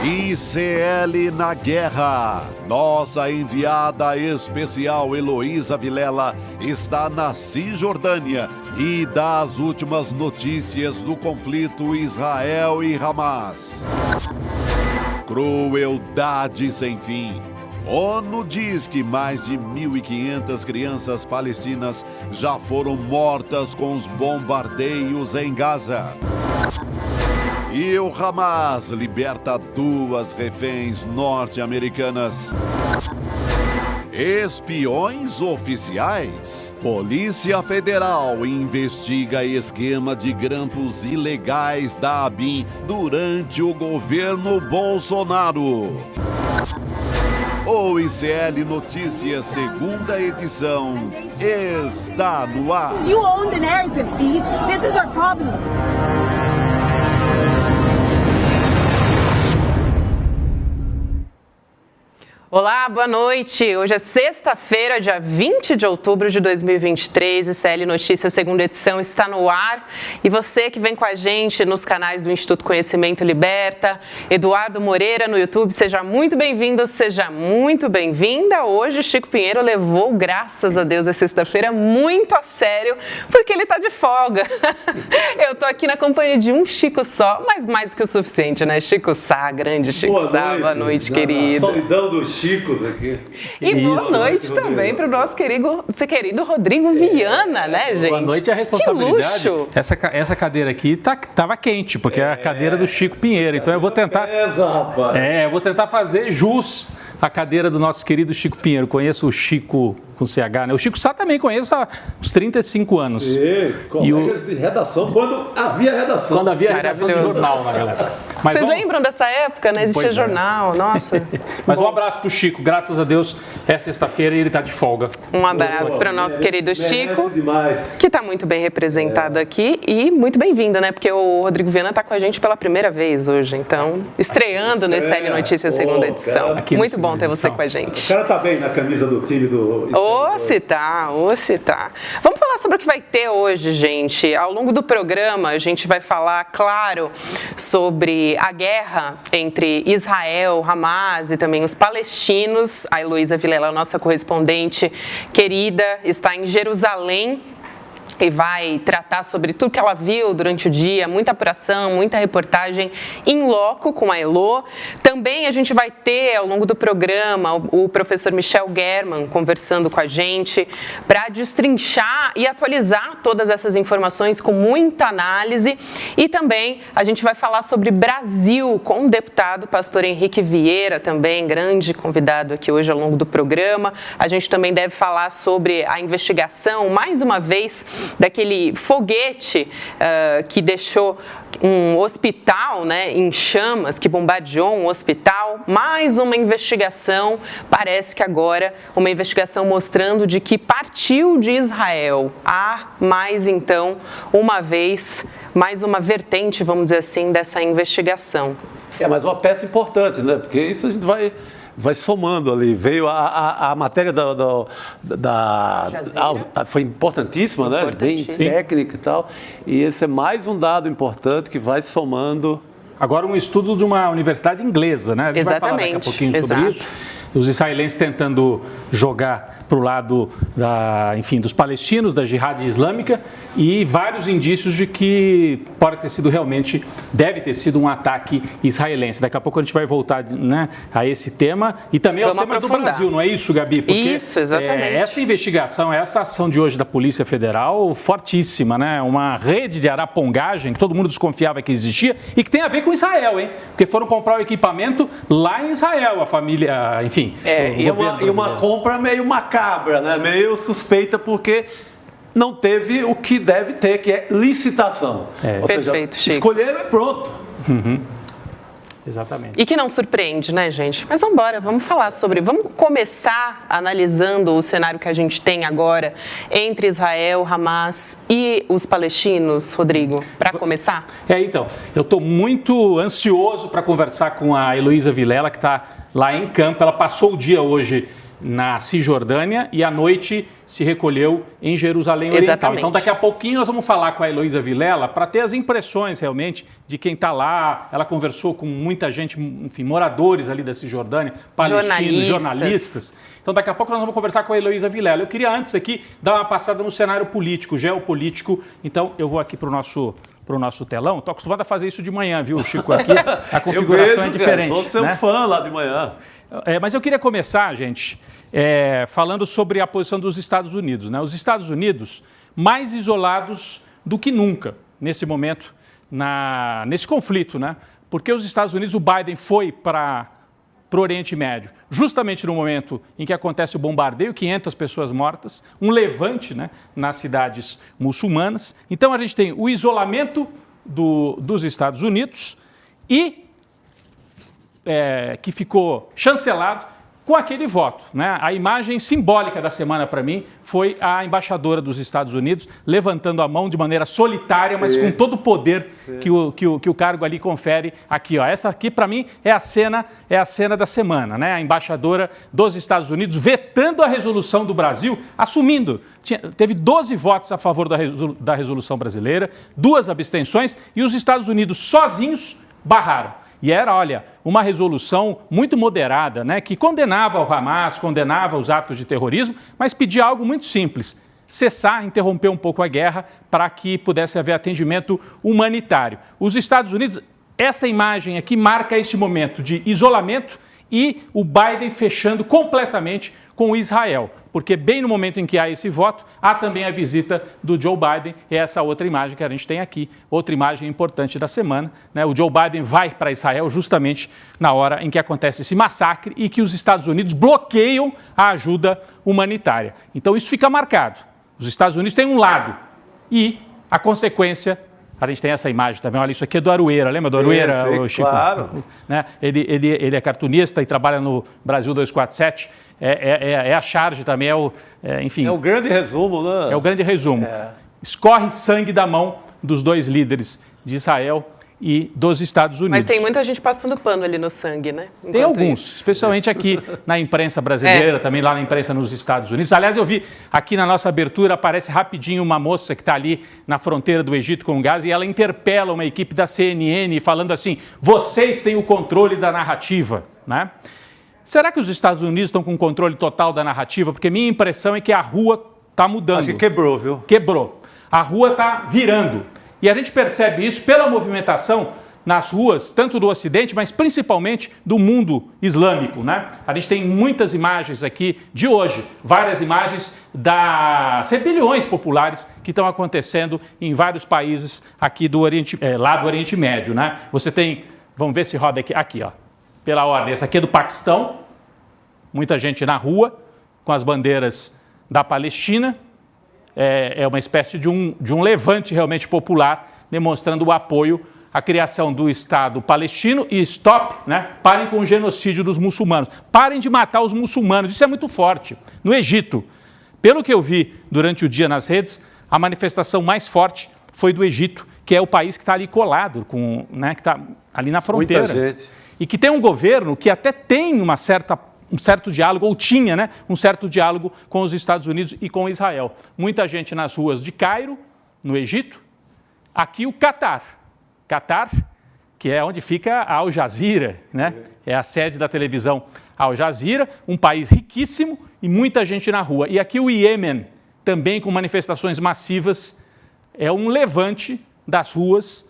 ICL na guerra. Nossa enviada especial Heloísa Vilela está na Cisjordânia e dá as últimas notícias do conflito Israel e Hamas. Crueldade sem fim. ONU diz que mais de 1.500 crianças palestinas já foram mortas com os bombardeios em Gaza. E o Hamas liberta 2 reféns norte-americanas. Espiões oficiais. Polícia Federal investiga esquema de grampos ilegais da ABIN durante o governo Bolsonaro. O ICL Notícias, segunda edição, está no ar. You own the narrative, Steve. This is our problem. Olá, boa noite. Hoje é sexta-feira, dia 20 de outubro de 2023. ICL Notícias, segunda edição, está no ar. E você que vem com a gente nos canais do Instituto Conhecimento Liberta, Eduardo Moreira no YouTube, seja muito bem-vindo, seja muito bem-vinda. Hoje, Chico Pinheiro levou, graças a Deus, a sexta-feira muito a sério, porque ele está de folga. Eu estou aqui na companhia de um Chico só, mas mais do que o suficiente, né? Chico Sá, grande Chico Sá. Boa noite, querido. Solidão dos Chicos aqui. E boa noite também para o nosso querido Rodrigo Viana, né, gente? Boa noite, a responsabilidade. Que luxo. Essa cadeira aqui tava quente, porque é a cadeira do Chico Pinheiro. Então eu vou tentar. Eu vou tentar fazer jus à cadeira do nosso querido Chico Pinheiro. Conheço o Chico com CH, né? O Chico Sá também conheço há uns 35 anos. Sim, colegas de redação, quando havia redação. Quando havia redação de jornal na galera. Mas vocês lembram dessa época, né? Existia jornal, nossa. Mas um abraço pro Chico, graças a Deus, é sexta-feira e ele tá de folga. Um abraço para o nosso querido Chico, demais. que está muito bem representado aqui e muito bem-vindo, né? Porque o Rodrigo Viana está com a gente pela primeira vez hoje, então, estreando no ICL Notícias, segunda edição. Muito bom ter você com a gente. O cara tá bem na camisa do time do... Se tá. Vamos falar sobre o que vai ter hoje, gente. Ao longo do programa, a gente vai falar, claro, sobre a guerra entre Israel, Hamas e também os palestinos. A Heloísa Vilela, nossa correspondente querida, está em Jerusalém e vai tratar sobre tudo que ela viu durante o dia, muita apuração, muita reportagem in loco com a Elo. Também a gente vai ter, ao longo do programa, o professor Michel German conversando com a gente para destrinchar e atualizar todas essas informações com muita análise. E também a gente vai falar sobre Brasil com o deputado pastor Henrique Vieira, também grande convidado aqui hoje ao longo do programa. A gente também deve falar sobre a investigação, mais uma vez, daquele foguete que deixou um hospital, né, em chamas, que bombardeou um hospital. Mais uma investigação, parece que agora uma investigação mostrando de que partiu de Israel. Há mais, então, mais uma vertente, vamos dizer assim, dessa investigação. Mas uma peça importante, né? Porque isso a gente vai somando ali. Veio a matéria foi importantíssima, né? Bem técnica e tal. E esse é mais um dado importante que vai somando. Agora um estudo de uma universidade inglesa, né? A gente vai falar daqui a pouquinho sobre isso. Os israelenses tentando jogar para o lado dos palestinos, da Jihad Islâmica, e vários indícios de que deve ter sido um ataque israelense. Daqui a pouco a gente vai voltar, né, a esse tema e também aos temas do Brasil, não é isso, Gabi? Porque isso, exatamente. Essa investigação, essa ação de hoje da Polícia Federal, fortíssima, né? Uma rede de arapongagem que todo mundo desconfiava que existia e que tem a ver com Israel, hein? Porque foram comprar o equipamento lá em Israel, a família, enfim. E uma compra meio macabra, né? Meio suspeita, porque não teve o que deve ter, que é licitação. Ou Perfeito, seja, Chico. Escolheram e pronto. Uhum. Exatamente. E que não surpreende, né, gente? Mas vamos começar analisando o cenário que a gente tem agora entre Israel, Hamas e os palestinos, Rodrigo, para começar? Então, eu estou muito ansioso para conversar com a Heloísa Vilela, que está lá em campo. Ela passou o dia hoje na Cisjordânia e à noite se recolheu em Jerusalém Oriental. Exatamente. Então, daqui a pouquinho nós vamos falar com a Heloísa Vilela para ter as impressões realmente de quem está lá. Ela conversou com muita gente, enfim, moradores ali da Cisjordânia, palestinos, jornalistas. Então, daqui a pouco nós vamos conversar com a Heloísa Vilela. Eu queria antes aqui dar uma passada no cenário político, geopolítico. Então, eu vou aqui para o nosso telão. Estou acostumado a fazer isso de manhã, viu, Chico? Aqui a configuração é diferente. Sou seu fã lá de manhã. Mas eu queria começar, gente, falando sobre a posição dos Estados Unidos, né? Os Estados Unidos mais isolados do que nunca nesse momento, nesse conflito, né? Porque os Estados Unidos, o Biden foi para o Oriente Médio, justamente no momento em que acontece o bombardeio, 500 pessoas mortas, um levante, né, nas cidades muçulmanas. Então a gente tem o isolamento dos Estados Unidos e que ficou chancelado com aquele voto, né? A imagem simbólica da semana para mim foi a embaixadora dos Estados Unidos levantando a mão de maneira solitária, mas com todo o poder que o cargo ali confere aqui, ó. Essa aqui para mim é a cena da semana, né? A embaixadora dos Estados Unidos vetando a resolução do Brasil, assumindo. Teve 12 votos a favor da resolução brasileira, 2 abstenções e os Estados Unidos sozinhos barraram. E era, olha, uma resolução muito moderada, né, que condenava o Hamas, condenava os atos de terrorismo, mas pedia algo muito simples: cessar, interromper um pouco a guerra para que pudesse haver atendimento humanitário. Os Estados Unidos, esta imagem aqui marca este momento de isolamento e o Biden fechando completamente com Israel, porque bem no momento em que há esse voto, há também a visita do Joe Biden, e essa outra imagem que a gente tem aqui, outra imagem importante da semana, né? O Joe Biden vai para Israel justamente na hora em que acontece esse massacre e que os Estados Unidos bloqueiam a ajuda humanitária. Então isso fica marcado. Os Estados Unidos têm um lado e a consequência... A gente tem essa imagem também, olha, isso aqui é do Arueira, lembra do Arueira, Chico? Claro. Né? Ele é cartunista e trabalha no Brasil 247, é a charge também, enfim... É o grande resumo, né? É o grande resumo. Escorre sangue da mão dos 2 líderes de Israel e dos Estados Unidos. Mas tem muita gente passando pano ali no sangue, né? Tem alguns, especialmente aqui na imprensa brasileira, também lá na imprensa nos Estados Unidos. Aliás, eu vi aqui na nossa abertura, aparece rapidinho uma moça que está ali na fronteira do Egito com o Gaza e ela interpela uma equipe da CNN falando assim: vocês têm o controle da narrativa, né? Será que os Estados Unidos estão com controle total da narrativa? Porque minha impressão é que a rua está mudando. Acho que quebrou, viu? Quebrou. A rua está virando. E a gente percebe isso pela movimentação nas ruas, tanto do Ocidente, mas principalmente do mundo islâmico, né? A gente tem muitas imagens aqui de hoje, várias imagens das rebeliões populares que estão acontecendo em vários países aqui do Oriente, lá do Oriente Médio, né? Você tem, vamos ver se roda aqui, ó, pela ordem. Essa aqui é do Paquistão, muita gente na rua com as bandeiras da Palestina. É uma espécie de um levante realmente popular, demonstrando o apoio à criação do Estado palestino e stop, né? Parem com o genocídio dos muçulmanos. Parem de matar os muçulmanos. Isso é muito forte. No Egito, pelo que eu vi durante o dia nas redes, a manifestação mais forte foi do Egito, que é o país que está ali colado, né? Que está ali na fronteira. Muita gente. E que tem um governo que até tem um certo diálogo, ou tinha, né, um certo diálogo com os Estados Unidos e com Israel. Muita gente nas ruas de Cairo, no Egito. Aqui o Catar, que é onde fica a Al Jazeera, né? É a sede da televisão Al Jazeera, um país riquíssimo e muita gente na rua. E aqui o Iêmen, também com manifestações massivas, é um levante das ruas.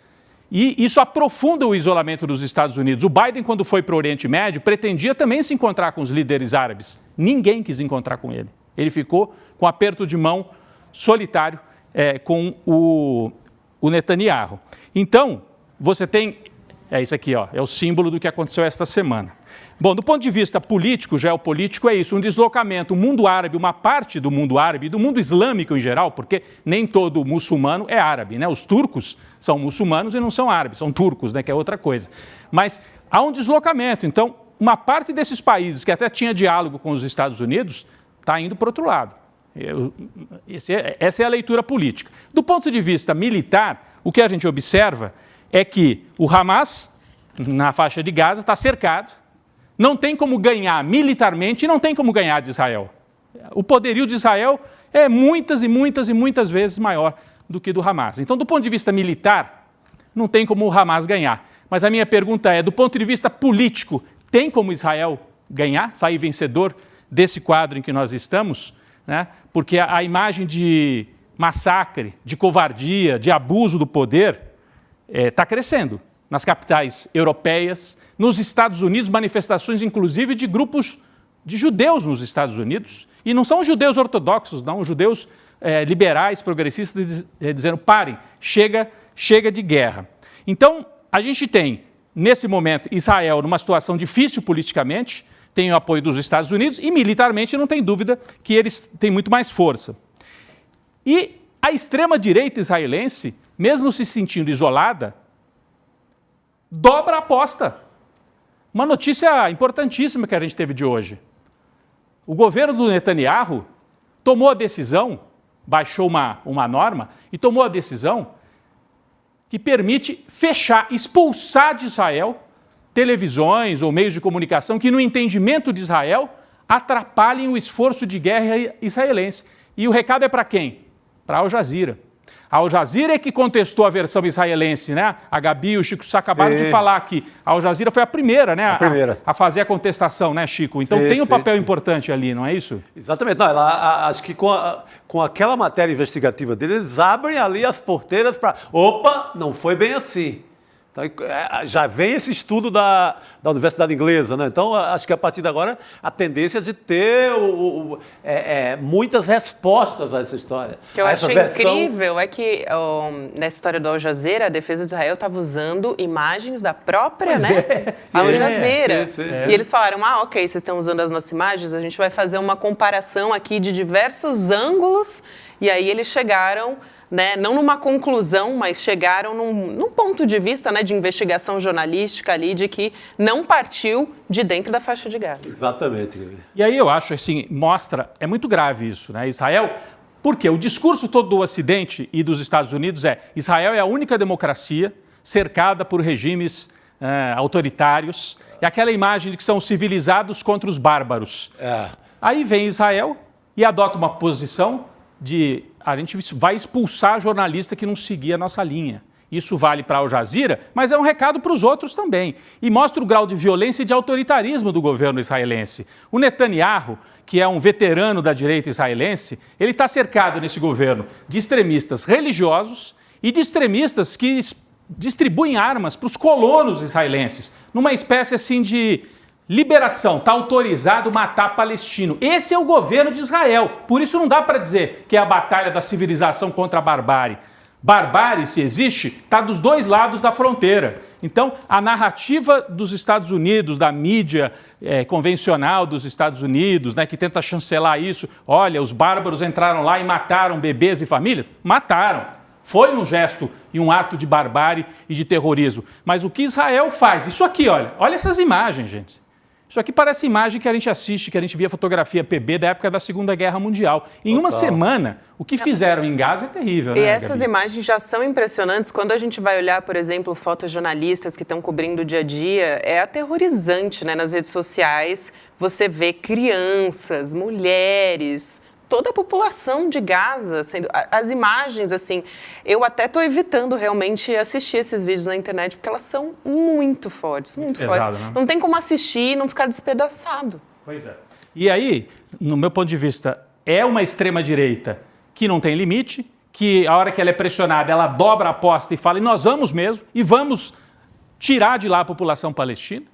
E isso aprofunda o isolamento dos Estados Unidos. O Biden, quando foi para o Oriente Médio, pretendia também se encontrar com os líderes árabes. Ninguém quis encontrar com ele. Ele ficou com aperto de mão solitário com o Netanyahu. Então, você tem... isso aqui, ó, é o símbolo do que aconteceu esta semana. Bom, do ponto de vista político, geopolítico, é isso, um deslocamento. O mundo árabe, uma parte do mundo árabe, do mundo islâmico em geral, porque nem todo muçulmano é árabe, né? Os turcos são muçulmanos e não são árabes, são turcos, né? Que é outra coisa. Mas há um deslocamento. Então, uma parte desses países que até tinha diálogo com os Estados Unidos está indo para o outro lado. Essa é a leitura política. Do ponto de vista militar, o que a gente observa é que o Hamas, na faixa de Gaza, está cercado. não tem como ganhar militarmente e não tem como ganhar de Israel. O poderio de Israel é muitas e muitas e muitas vezes maior do que do Hamas. Então, do ponto de vista militar, não tem como o Hamas ganhar. Mas a minha pergunta é, do ponto de vista político, tem como Israel ganhar, sair vencedor desse quadro em que nós estamos? Né? Porque a imagem de massacre, de covardia, de abuso do poder está crescendo nas capitais europeias, nos Estados Unidos, manifestações inclusive de grupos de judeus nos Estados Unidos, e não são judeus ortodoxos, não, judeus liberais, progressistas, dizendo, parem, chega de guerra. Então, a gente tem, nesse momento, Israel numa situação difícil politicamente, tem o apoio dos Estados Unidos e militarmente não tem dúvida que eles têm muito mais força. E a extrema-direita israelense, mesmo se sentindo isolada, dobra a aposta. Uma notícia importantíssima que a gente teve de hoje. O governo do Netanyahu tomou a decisão, baixou uma norma e tomou a decisão que permite fechar, expulsar de Israel televisões ou meios de comunicação que, no entendimento de Israel, atrapalhem o esforço de guerra israelense. E o recado é para quem? Para Al Jazeera. A Al Jazeera é que contestou a versão israelense, né? A Gabi e o Chico acabaram de falar que a Al Jazeera foi a primeira, né? A fazer a contestação, né, Chico? Então tem um papel importante ali, não é isso? Exatamente. Não, acho que com aquela matéria investigativa deles, eles abrem ali as porteiras para... Opa, não foi bem assim. Então, já vem esse estudo da Universidade Inglesa, né? Então, acho que a partir de agora a tendência é de ter muitas respostas a essa história. O que eu achei incrível é que nessa história do Al Jazeera, a defesa de Israel estava usando imagens da própria Al Jazeera. E eles falaram, ok, vocês estão usando as nossas imagens, a gente vai fazer uma comparação aqui de diversos ângulos, e aí eles chegaram... não numa conclusão, mas chegaram num ponto de vista de investigação jornalística ali, de que não partiu de dentro da faixa de Gaza. Exatamente. E aí eu acho, assim, é muito grave isso, né? Israel, porque o discurso todo do Ocidente e dos Estados Unidos Israel é a única democracia cercada por regimes autoritários, e aquela imagem de que são civilizados contra os bárbaros. Aí vem Israel e adota uma posição de... A gente vai expulsar jornalista que não seguia a nossa linha. Isso vale para Al Jazeera, mas é um recado para os outros também. E mostra o grau de violência e de autoritarismo do governo israelense. O Netanyahu, que é um veterano da direita israelense, ele está cercado nesse governo de extremistas religiosos e de extremistas que distribuem armas para os colonos israelenses, numa espécie assim de... liberação, está autorizado matar palestino. Esse é o governo de Israel. Por isso não dá para dizer que é a batalha da civilização contra a barbárie. Barbárie, se existe, está dos dois lados da fronteira. Então, a narrativa dos Estados Unidos, da mídia convencional dos Estados Unidos, que tenta chancelar isso, olha, os bárbaros entraram lá e mataram bebês e famílias, mataram. Foi um gesto e um ato de barbárie e de terrorismo. Mas o que Israel faz? Isso aqui, olha essas imagens, gente. Isso aqui parece imagem que a gente assiste, que a gente via fotografia PB da época da Segunda Guerra Mundial. Em uma semana, o que fizeram em Gaza é terrível, né, E essas Gabi? imagens já são impressionantes. Quando a gente vai olhar, por exemplo, fotojornalistas que estão cobrindo o dia a dia, é aterrorizante, nas redes sociais. Você vê crianças, mulheres... toda a população de Gaza, as imagens, assim, eu até estou evitando realmente assistir esses vídeos na internet, porque elas são muito fortes, muito fortes. Né? Não tem como assistir e não ficar despedaçado. Pois é. E aí, no meu ponto de vista, é uma extrema-direita que não tem limite, que a hora que ela é pressionada, ela dobra a aposta e fala, e nós vamos mesmo, e vamos tirar de lá a população palestina.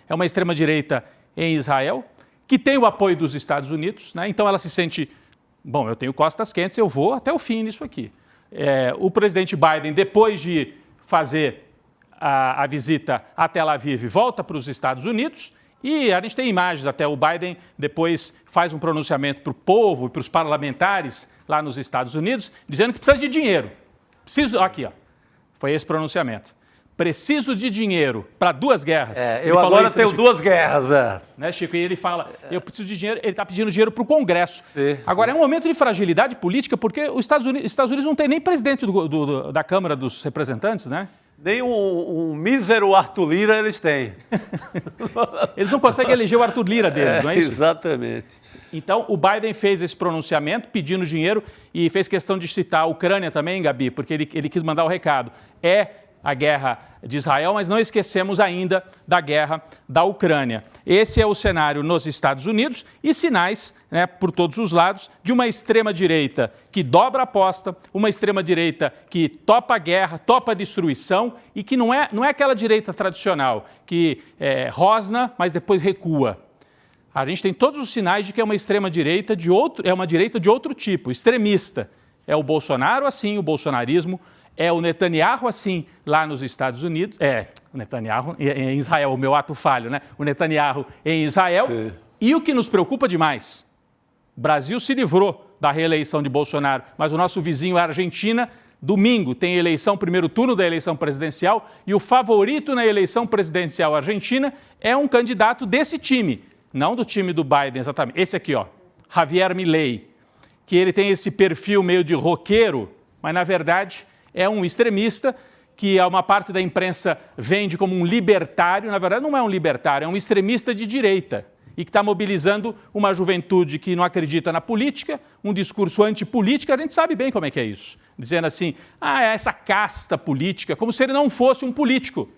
É uma extrema-direita em Israel, que tem o apoio dos Estados Unidos, né? Então ela se sente... Bom, eu tenho costas quentes, eu vou até o fim nisso aqui. O presidente Biden, depois de fazer a visita a Tel Aviv, volta para os Estados Unidos e a gente tem imagens, até o Biden depois faz um pronunciamento para o povo e para os parlamentares lá nos Estados Unidos, dizendo que precisa de dinheiro. Aqui, foi esse pronunciamento. Preciso de dinheiro para 2 guerras. Eu agora tenho 2 guerras. Né, Chico? E ele fala, eu preciso de dinheiro, ele está pedindo dinheiro para o Congresso. Agora, é um momento de fragilidade política, porque os Estados Unidos não tem nem presidente da Câmara dos Representantes, né? Nem um mísero Arthur Lira eles têm. Eles não conseguem eleger o Arthur Lira deles, não é isso? Exatamente. Então, o Biden fez esse pronunciamento pedindo dinheiro e fez questão de citar a Ucrânia também, Gabi, porque ele quis mandar o recado. É a guerra de Israel, mas não esquecemos ainda da guerra da Ucrânia. Esse é o cenário nos Estados Unidos e sinais, né, por todos os lados, de uma extrema-direita que dobra a aposta, uma extrema-direita que topa a guerra, topa a destruição e que não é aquela direita tradicional que rosna, mas depois recua. A gente tem todos os sinais de que é uma extrema-direita é uma direita de outro tipo, extremista. É o Bolsonaro assim, o bolsonarismo. É o Netanyahu assim lá nos Estados Unidos, o Netanyahu em Israel, o meu ato falho, né? O Netanyahu em Israel. Sim. E o que nos preocupa demais, o Brasil se livrou da reeleição de Bolsonaro, mas o nosso vizinho, a Argentina, domingo tem eleição, primeiro turno da eleição presidencial, e o favorito na eleição presidencial argentina é um candidato desse time, não do time do Biden exatamente, esse aqui, ó, Javier Milei, que ele tem esse perfil meio de roqueiro, mas na verdade é um extremista que uma parte da imprensa vende como um libertário. Na verdade, não é um libertário, é um extremista de direita e que está mobilizando uma juventude que não acredita na política, um discurso antipolítica. A gente sabe bem como é que é isso. Dizendo assim, essa casta política, como se ele não fosse um político.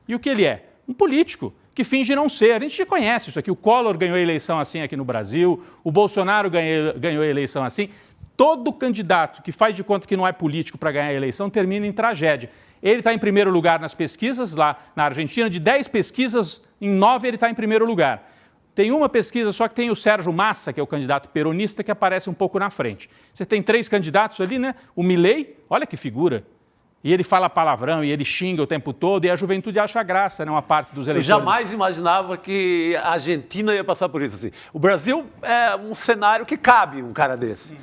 E o que ele é? Um político que finge não ser. A gente já conhece isso aqui. O Collor ganhou a eleição assim aqui no Brasil, o Bolsonaro ganhou a eleição assim. Todo candidato que faz de conta que não é político para ganhar a eleição termina em tragédia. Ele está em primeiro lugar nas pesquisas lá na Argentina. De 10 pesquisas, em 9 ele está em primeiro lugar. Tem uma pesquisa só que tem o Sérgio Massa, que é o candidato peronista, que aparece um pouco na frente. Você tem 3 candidatos ali, né? O Milei, olha que figura. E ele fala palavrão, e ele xinga o tempo todo, e a juventude acha graça, né? Uma parte dos eleitores. Eu jamais imaginava que a Argentina ia passar por isso. Assim. O Brasil é um cenário que cabe um cara desse.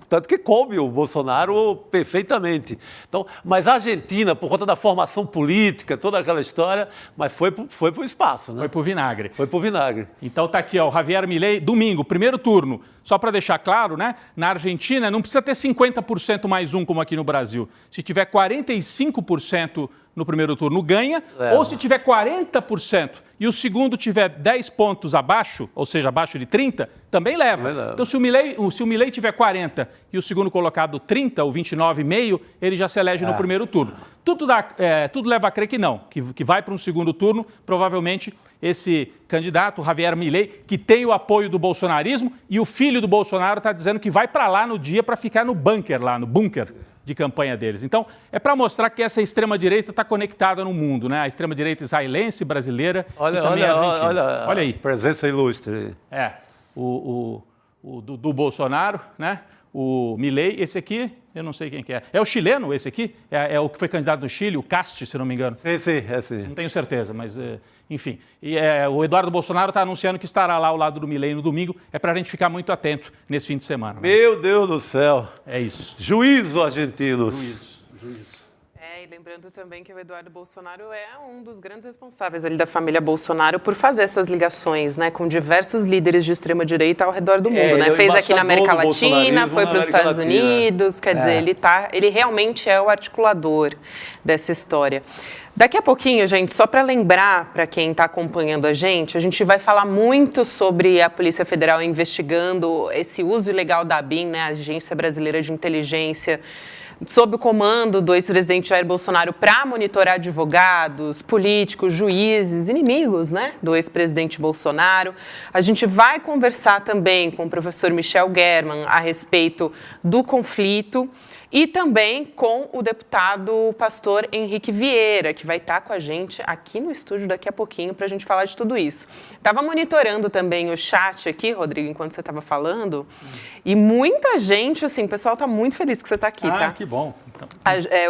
Tanto que coube o Bolsonaro perfeitamente. Então, mas a Argentina, por conta da formação política, toda aquela história, mas foi para o espaço. Né? Foi para o vinagre. Foi para o vinagre. Então está aqui, ó, o Javier Milei, domingo, primeiro turno. Só para deixar claro, né? Na Argentina não precisa ter 50% mais um como aqui no Brasil. Se tiver 45% no primeiro turno, ganha. Ou se tiver 40% e o segundo tiver 10 pontos abaixo, ou seja, abaixo de 30, também leva. Então, se o Milei tiver 40 e o segundo colocado 30 ou 29,5, ele já se elege no primeiro turno. Tudo leva a crer que não, que vai para um segundo turno, provavelmente esse candidato, Javier Milei, que tem o apoio do bolsonarismo, e o filho do Bolsonaro está dizendo que vai para lá no dia para ficar no bunker lá, no bunker de campanha deles. Então, é para mostrar que essa extrema-direita está conectada no mundo, né? A extrema-direita israelense, brasileira e também argentina. Olha aí. Presença ilustre. Do Bolsonaro, né? O Milei, esse aqui, eu não sei quem que é. É o chileno esse aqui? É o que foi candidato no Chile, o Cast, se não me engano. Sim. Não tenho certeza, mas enfim. E o Eduardo Bolsonaro está anunciando que estará lá ao lado do Milei no domingo. É para a gente ficar muito atento nesse fim de semana. Né? Meu Deus do céu. É isso. Juízo, argentinos. Juízo. E lembrando também que o Eduardo Bolsonaro é um dos grandes responsáveis ali da família Bolsonaro por fazer essas ligações, né, com diversos líderes de extrema-direita ao redor do mundo, né? Fez aqui na América Latina, foi para os Estados Unidos, quer dizer, ele realmente é o articulador dessa história. Daqui a pouquinho, gente, só para lembrar para quem está acompanhando a gente vai falar muito sobre a Polícia Federal investigando esse uso ilegal da ABIN, né, a Agência Brasileira de Inteligência, sob o comando do ex-presidente Jair Bolsonaro para monitorar advogados, políticos, juízes, inimigos, né, do ex-presidente Bolsonaro. A gente vai conversar também com o professor Michel German a respeito do conflito e também com o deputado pastor Henrique Vieira, que vai estar com a gente aqui no estúdio daqui a pouquinho para a gente falar de tudo isso. Estava monitorando também o chat aqui, Rodrigo, enquanto você estava falando, e muita gente, assim, o pessoal está muito feliz que você está aqui, tá? Que bom. Então.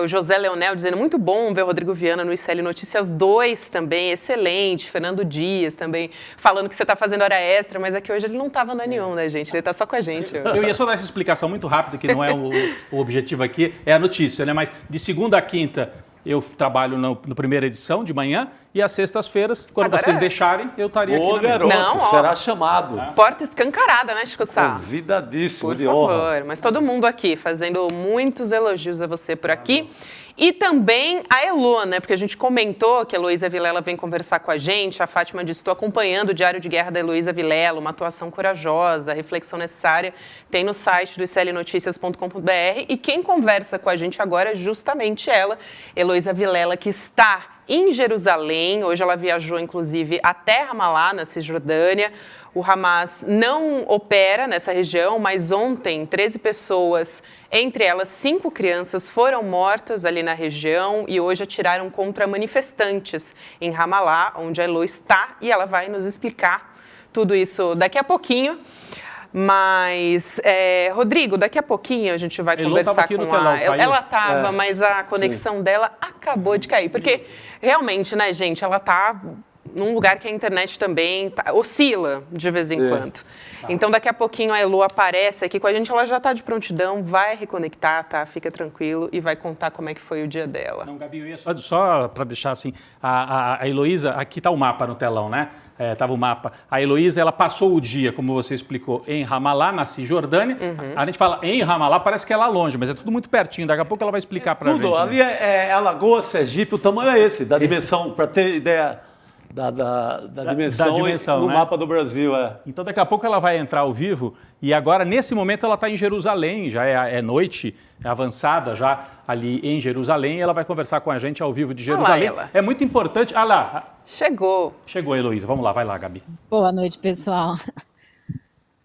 O José Leonel dizendo, muito bom ver o Rodrigo Viana no ICL Notícias 2 também, excelente. Fernando Dias também, falando que você está fazendo hora extra, mas aqui hoje ele não estava no nenhum, né, gente? Ele está só com a gente. Eu ia só dar essa explicação muito rápida, que não é o objetivo aqui, é a notícia, né? Mas de segunda a quinta eu trabalho no primeira edição de manhã E às sextas-feiras, quando vocês deixarem, eu estaria aqui. Ô, garoto, será chamado. Porta escancarada, né, Chico Sá? Convidadíssimo, de honra. Mas todo mundo aqui, fazendo muitos elogios a você por aqui. E também a Elo, né? Porque a gente comentou que a Heloísa Vilela vem conversar com a gente. A Fátima disse, estou acompanhando o Diário de Guerra da Heloísa Vilela, uma atuação corajosa, reflexão necessária. Tem no site do iclnoticias.com.br. E quem conversa com a gente agora é justamente ela, Heloísa Vilela, que está em Jerusalém. Hoje ela viajou, inclusive, até Ramallah, na Cisjordânia. O Hamas não opera nessa região, mas ontem 13 pessoas, entre elas 5 crianças, foram mortas ali na região e hoje atiraram contra manifestantes em Ramallah, onde a Elo está, e ela vai nos explicar tudo isso daqui a pouquinho. Mas, Rodrigo, daqui a pouquinho a gente vai conversar com ela estava, mas a conexão dela acabou de cair, porque realmente, né, gente, ela está num lugar que a internet também oscila de vez em quando. Então, daqui a pouquinho a Elo aparece aqui com a gente, ela já está de prontidão, vai reconectar, tá? Fica tranquilo e vai contar como é que foi o dia dela. Não, Gabi, eu ia só para deixar assim, a Heloísa, aqui está o mapa no telão, né? Estava o mapa. A Heloísa, ela passou o dia, como você explicou, em Ramallah, na Cisjordânia. A gente fala em Ramallah, parece que é lá longe, mas é tudo muito pertinho. Daqui a pouco ela vai explicar para a gente. Tudo, ali é Alagoas, Sergipe, o tamanho é esse, da dimensão, para ter ideia da dimensão no mapa do Brasil. Então daqui a pouco ela vai entrar ao vivo e agora, nesse momento, ela está em Jerusalém, já é noite, avançada já ali em Jerusalém, e ela vai conversar com a gente ao vivo de Jerusalém. É muito importante. Ah lá. Chegou, Heloísa. Vamos lá, vai lá, Gabi. Boa noite, pessoal.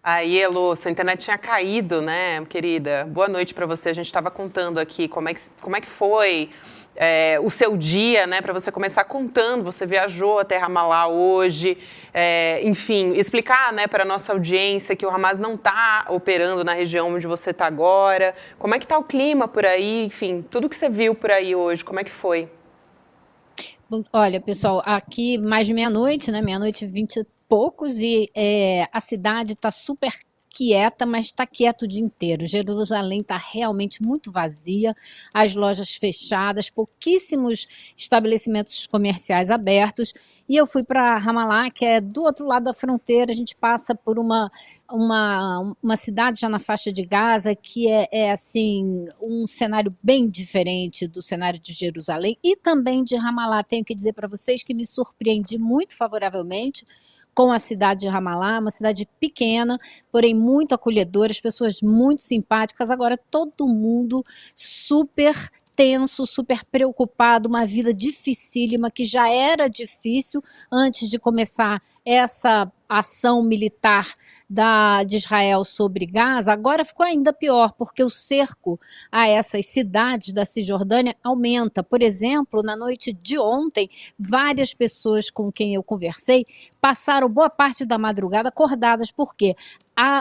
Aí, Elo, sua internet tinha caído, né, querida? Boa noite para você. A gente estava contando aqui como é que foi o seu dia, né, para você começar contando. Você viajou até Ramallah hoje, enfim, explicar, né, para a nossa audiência que o Hamas não está operando na região onde você está agora. Como é que está o clima por aí? Enfim, tudo que você viu por aí hoje, como é que foi? Olha, pessoal, aqui mais de meia-noite, né, meia-noite 20 e poucos, e a cidade está super quieta, mas está quieto o dia inteiro. Jerusalém está realmente muito vazia, as lojas fechadas, pouquíssimos estabelecimentos comerciais abertos. E eu fui para Ramallah, que é do outro lado da fronteira. A gente passa por uma cidade já na faixa de Gaza, que é assim, um cenário bem diferente do cenário de Jerusalém e também de Ramallah. Tenho que dizer para vocês que me surpreendi muito favoravelmente com a cidade de Ramallah, uma cidade pequena, porém muito acolhedora, as pessoas muito simpáticas. Agora todo mundo super tenso, super preocupado, uma vida dificílima, que já era difícil antes de começar essa ação militar de Israel sobre Gaza. Agora ficou ainda pior, porque o cerco a essas cidades da Cisjordânia aumenta. Por exemplo, na noite de ontem, várias pessoas com quem eu conversei passaram boa parte da madrugada acordadas, porque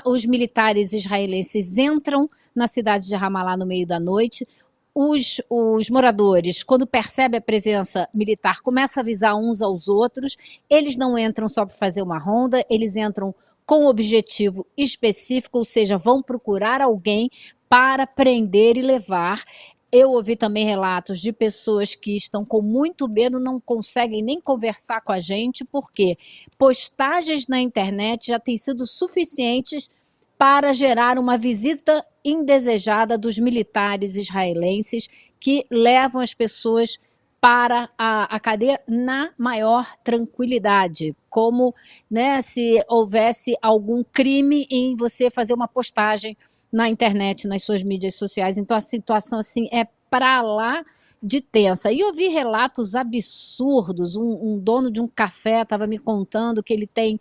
os militares israelenses entram na cidade de Ramallah no meio da noite. Os moradores, quando percebem a presença militar, começam a avisar uns aos outros. Eles não entram só para fazer uma ronda, eles entram com um objetivo específico, ou seja, vão procurar alguém para prender e levar. Eu ouvi também relatos de pessoas que estão com muito medo, não conseguem nem conversar com a gente, porque postagens na internet já têm sido suficientes para gerar uma visita indesejada dos militares israelenses que levam as pessoas para a cadeia na maior tranquilidade, como, né, se houvesse algum crime em você fazer uma postagem na internet, nas suas mídias sociais. Então a situação assim é para lá de tensa. E eu vi relatos absurdos. Um dono de um café estava me contando que ele tem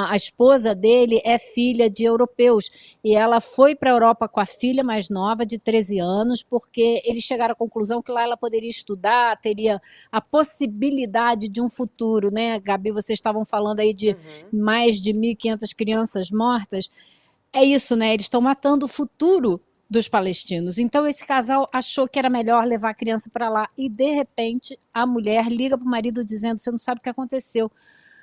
a esposa dele é filha de europeus e ela foi para a Europa com a filha mais nova de 13 anos porque eles chegaram à conclusão que lá ela poderia estudar, teria a possibilidade de um futuro, né, Gabi? Vocês estavam falando aí de mais de 1.500 crianças mortas. É isso, né? Eles estão matando o futuro dos palestinos. Então esse casal achou que era melhor levar a criança para lá e de repente a mulher liga para o marido dizendo: você não sabe o que aconteceu.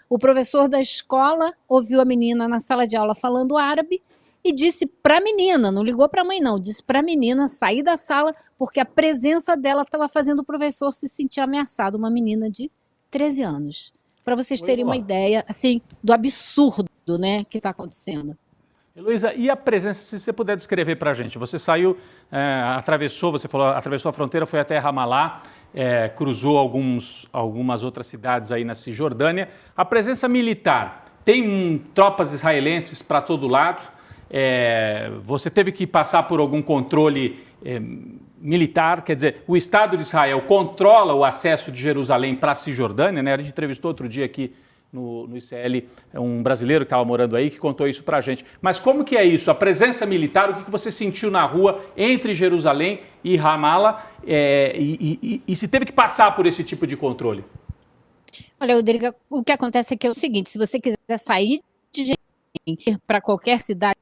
O professor da escola ouviu a menina na sala de aula falando árabe e disse para a menina, não ligou para a mãe não, disse para a menina sair da sala porque a presença dela estava fazendo o professor se sentir ameaçado. Uma menina de 13 anos. Para vocês terem uma ideia, assim, do absurdo, né, que está acontecendo. Heloísa, e a presença, se você puder descrever para a gente, você saiu, atravessou, você falou, atravessou a fronteira, foi até Ramallah, cruzou algumas outras cidades aí na Cisjordânia. A presença militar, tem tropas israelenses para todo lado? Você teve que passar por algum controle militar? Quer dizer, o Estado de Israel controla o acesso de Jerusalém para a Cisjordânia, né? A gente entrevistou outro dia aqui no ICL um brasileiro que estava morando aí, que contou isso para a gente. Mas como que é isso? A presença militar, o que você sentiu na rua entre Jerusalém e Ramallah e se teve que passar por esse tipo de controle? Olha, Rodrigo, o que acontece é que é o seguinte, se você quiser sair de Jerusalém para qualquer cidade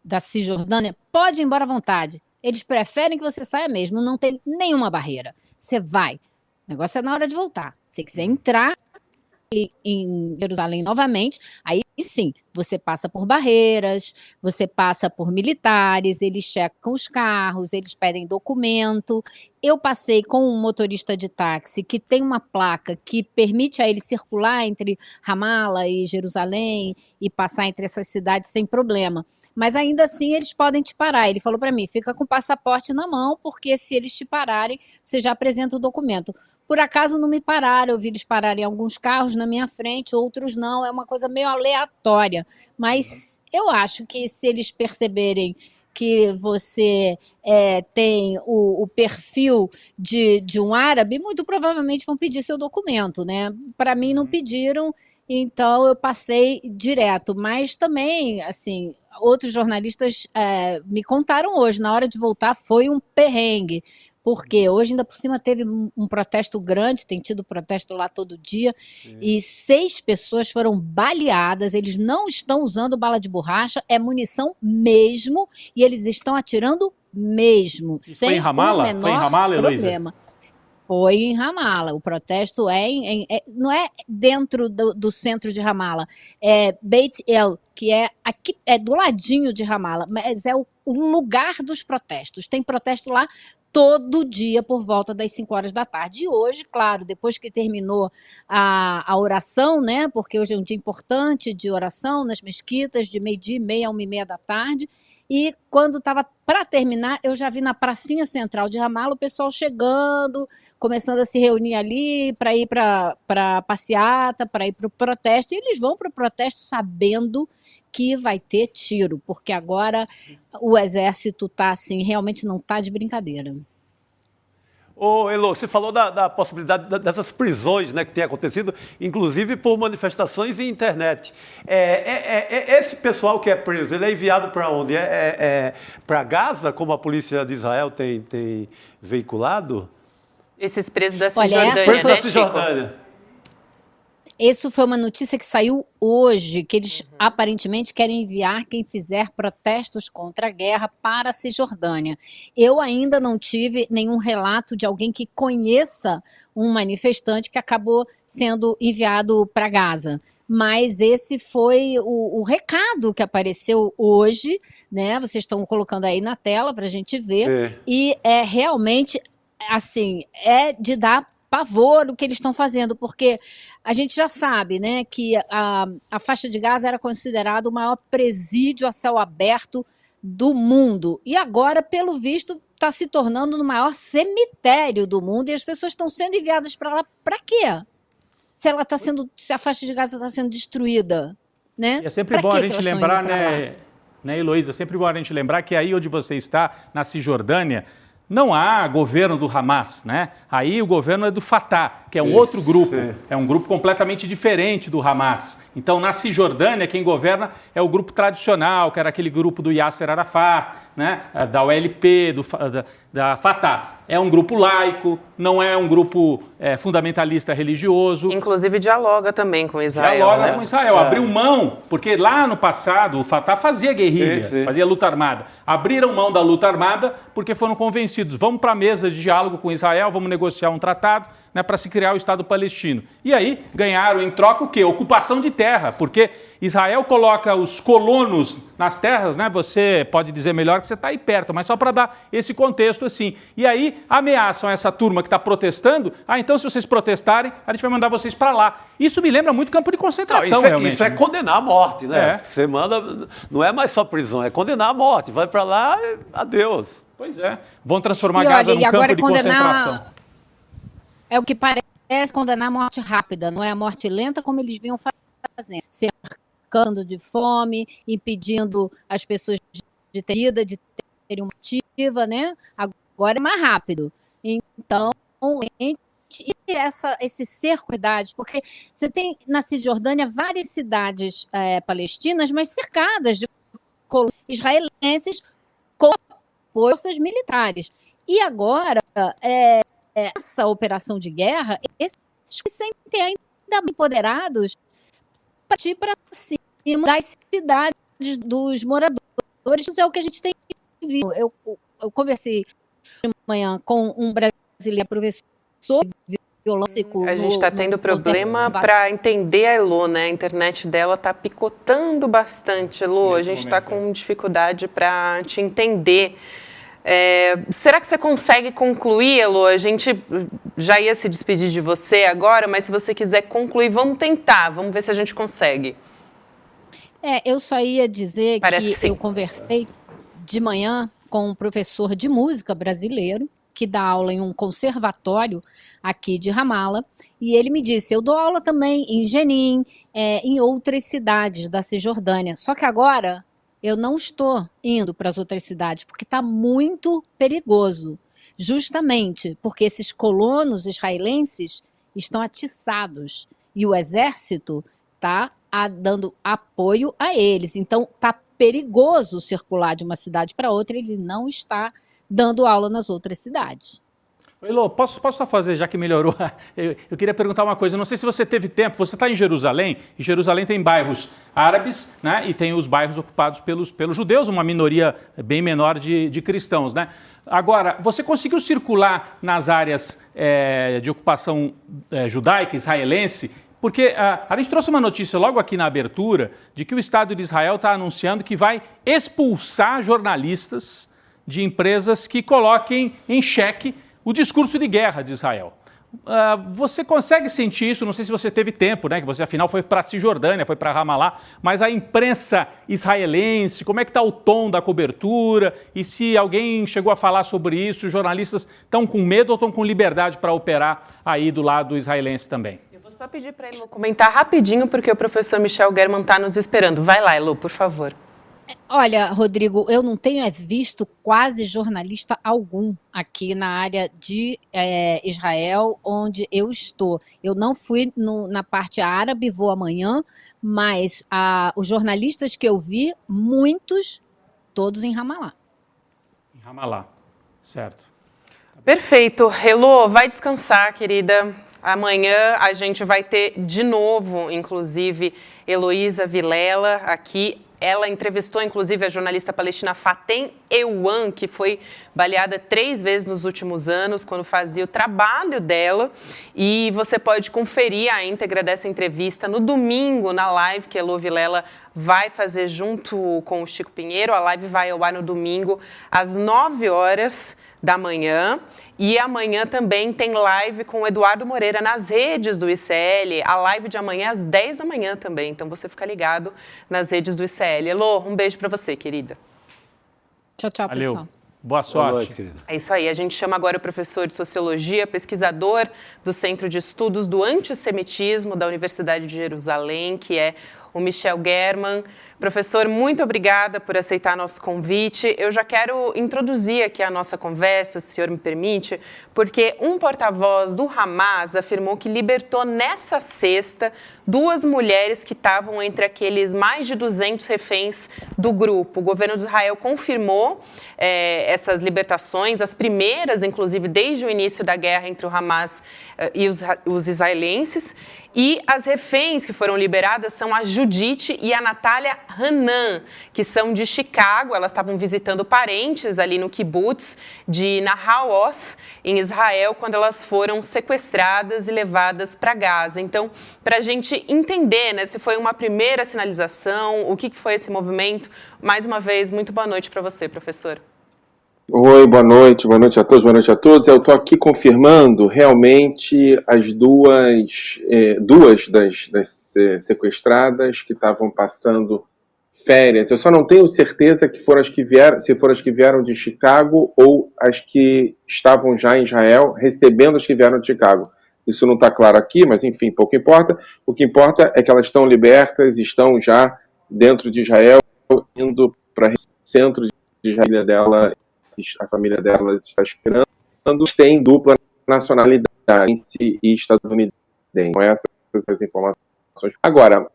da Cisjordânia, pode ir embora à vontade. Eles preferem que você saia mesmo, não tem nenhuma barreira. Você vai. O negócio é na hora de voltar. Se você quiser entrar em Jerusalém novamente, aí sim, você passa por barreiras, você passa por militares, eles checam os carros, eles pedem documento. Eu passei com um motorista de táxi que tem uma placa que permite a ele circular entre Ramallah e Jerusalém e passar entre essas cidades sem problema. Mas ainda assim eles podem te parar. Ele falou para mim, fica com o passaporte na mão, porque se eles te pararem, você já apresenta o documento. Por acaso não me pararam, eu vi eles pararem alguns carros na minha frente, outros não, é uma coisa meio aleatória. Mas eu acho que se eles perceberem que você tem o perfil de um árabe, muito provavelmente vão pedir seu documento, né? Para mim não pediram, então eu passei direto. Mas também, assim, outros jornalistas me contaram hoje, na hora de voltar foi um perrengue. Porque hoje ainda por cima teve um protesto grande, tem tido protesto lá todo dia, e 6 pessoas foram baleadas, eles não estão usando bala de borracha, é munição mesmo, e eles estão atirando mesmo, e sem foi em Ramallah? o menor foi em Ramallah, problema. Foi em Ramallah, o protesto não é dentro do centro de Ramallah, é Beit El, que é aqui, do ladinho de Ramallah, mas é o lugar dos protestos, tem protesto lá todo dia por volta das 5 horas da tarde. E hoje, claro, depois que terminou a oração, né, porque hoje é um dia importante de oração nas mesquitas, de 12h30 a 1h30 da tarde, e quando estava para terminar, eu já vi na pracinha central de Ramallah o pessoal chegando, começando a se reunir ali para ir para a passeata, para ir para o protesto, e eles vão para o protesto sabendo que vai ter tiro, porque agora o exército tá assim, realmente não tá de brincadeira. Ô, Elo, você falou da possibilidade dessas prisões, né, que tem acontecido, inclusive por manifestações e internet. Esse pessoal que é preso, ele é enviado para onde? Para Gaza, como a polícia de Israel tem veiculado? Esses presos da Cisjordânia, né, Isso foi uma notícia que saiu hoje, que eles aparentemente querem enviar quem fizer protestos contra a guerra para a Cisjordânia. Eu ainda não tive nenhum relato de alguém que conheça um manifestante que acabou sendo enviado para Gaza. Mas esse foi o recado que apareceu hoje, né? Vocês estão colocando aí na tela para a gente ver. E é realmente, assim, é de dar pavor o que eles estão fazendo, porque a gente já sabe, né, que a faixa de Gaza era considerada o maior presídio a céu aberto do mundo, e agora, pelo visto, está se tornando o maior cemitério do mundo, e as pessoas estão sendo enviadas para lá para quê? Se a faixa de Gaza está sendo destruída, né? E é sempre bom a gente lembrar, né, Heloísa, é sempre bom a gente lembrar que aí onde você está, na Cisjordânia, não há governo do Hamas, né? Aí o governo é do Fatah, que é um outro grupo, é um grupo completamente diferente do Hamas. Então, na Cisjordânia, quem governa é o grupo tradicional, que era aquele grupo do Yasser Arafat, né? Da OLP, da Fatah. É um grupo laico, não é um grupo fundamentalista religioso. Inclusive dialoga também com Israel. Dialoga com Israel. Abriu mão, porque lá no passado o Fatah fazia guerrilha, fazia luta armada. Abriram mão da luta armada porque foram convencidos. Vamos para a mesa de diálogo com Israel, vamos negociar um tratado, né, para se criar o Estado palestino. E aí ganharam em troca o quê? Ocupação de terra, porque Israel coloca os colonos nas terras, né? Você pode dizer melhor que você está aí perto, mas só para dar esse contexto assim. E aí ameaçam essa turma que está protestando, então se vocês protestarem, a gente vai mandar vocês para lá. Isso me lembra muito campo de concentração, realmente. Isso é condenar a morte, né? Você manda, não é mais só prisão, é condenar a morte. Vai para lá, adeus. Pois é, vão transformar Gaza num campo de concentração. É o que parece condenar a morte rápida, não é a morte lenta como eles vinham fazendo. Cercando de fome, impedindo as pessoas de ter vida, de terem uma ativa, né? Agora é mais rápido. Então, esse cerco de cidades, porque você tem na Cisjordânia várias cidades palestinas, mas cercadas de colonos israelenses com forças militares. E agora, essa operação de guerra, esses que se sentem ainda empoderados partir para cima das cidades dos moradores. Isso é o que a gente tem visto. Eu conversei de manhã com um brasileiro professor de violência. A gente está tendo problema para entender a Elô, né? A internet dela está picotando bastante, Elô. A gente está com dificuldade para te entender. Será que você consegue concluir, Elô? A gente já ia se despedir de você agora, mas se você quiser concluir, vamos tentar, vamos ver se a gente consegue. Eu só ia dizer que eu conversei de manhã com um professor de música brasileiro, que dá aula em um conservatório aqui de Ramallah, e ele me disse, eu dou aula também em Jenin, em outras cidades da Cisjordânia, só que agora eu não estou indo para as outras cidades, porque está muito perigoso, justamente porque esses colonos israelenses estão atiçados e o exército está dando apoio a eles. Então, está perigoso circular de uma cidade para outra, ele não está dando aula nas outras cidades. Elô, posso só fazer, já que melhorou? Eu queria perguntar uma coisa, não sei se você teve tempo, você está em Jerusalém, e Jerusalém tem bairros árabes, né, e tem os bairros ocupados pelos judeus, uma minoria bem menor de cristãos, né? Agora, você conseguiu circular nas áreas de ocupação judaica, israelense? Porque a gente trouxe uma notícia logo aqui na abertura de que o Estado de Israel está anunciando que vai expulsar jornalistas de empresas que coloquem em xeque o discurso de guerra de Israel. Você consegue sentir isso? Não sei se você teve tempo, né? Que você afinal foi para a Cisjordânia, foi para Ramallah, mas a imprensa israelense, como é que está o tom da cobertura? E se alguém chegou a falar sobre isso, os jornalistas estão com medo ou estão com liberdade para operar aí do lado israelense também? Eu vou só pedir para Elô comentar rapidinho, porque o professor Michel German está nos esperando. Vai lá, Elô, por favor. Olha, Rodrigo, eu não tenho visto quase jornalista algum aqui na área de Israel, onde eu estou. Eu não fui na parte árabe, vou amanhã, mas os jornalistas que eu vi, muitos, todos em Ramallah. Em Ramallah, certo. Perfeito. Elô, vai descansar, querida. Amanhã a gente vai ter de novo, inclusive, Heloísa Vilela aqui. Ela entrevistou, inclusive, a jornalista palestina Fatem Ewan, que foi baleada 3 vezes nos últimos anos, quando fazia o trabalho dela. E você pode conferir a íntegra dessa entrevista no domingo, na live que a Elô Vilela vai fazer junto com o Chico Pinheiro. A live vai ao ar no domingo, às 9h da manhã. E amanhã também tem live com o Eduardo Moreira nas redes do ICL. A live de amanhã é às 10 da manhã também. Então você fica ligado nas redes do ICL. Elô, um beijo para você, querida. Tchau, tchau, Valeu. pessoal. Boa sorte. Boa noite, querida. É isso aí. A gente chama agora o professor de Sociologia, pesquisador do Centro de Estudos do Antissemitismo da Universidade de Jerusalém, que é o Michel German. Professor, muito obrigada por aceitar nosso convite. Eu já quero introduzir aqui a nossa conversa, se o senhor me permite, porque um porta-voz do Hamas afirmou que libertou nessa sexta 2 mulheres que estavam entre aqueles mais de 200 reféns do grupo. O governo de Israel confirmou essas libertações, as primeiras, inclusive, desde o início da guerra entre o Hamas e os israelenses. E as reféns que foram liberadas são a Judite e a Natália Hanan, que são de Chicago. Elas estavam visitando parentes ali no kibbutz de Nahal Oz, em Israel, quando elas foram sequestradas e levadas para Gaza. Então, para a gente entender, né, se foi uma primeira sinalização, o que foi esse movimento, mais uma vez, muito boa noite para você, professor. Oi, boa noite a todos, boa noite a todos. Eu estou aqui confirmando realmente as duas das sequestradas que estavam passando férias. Eu só não tenho certeza que foram as que vieram, se foram as que vieram de Chicago ou as que estavam já em Israel recebendo as que vieram de Chicago. Isso não está claro aqui, mas enfim, pouco importa. O que importa é que elas estão libertas, estão já dentro de Israel, indo para o centro de Israel dela. A família delas está esperando, tem dupla nacionalidade e estadunidense. Então, essas as informações. Agora,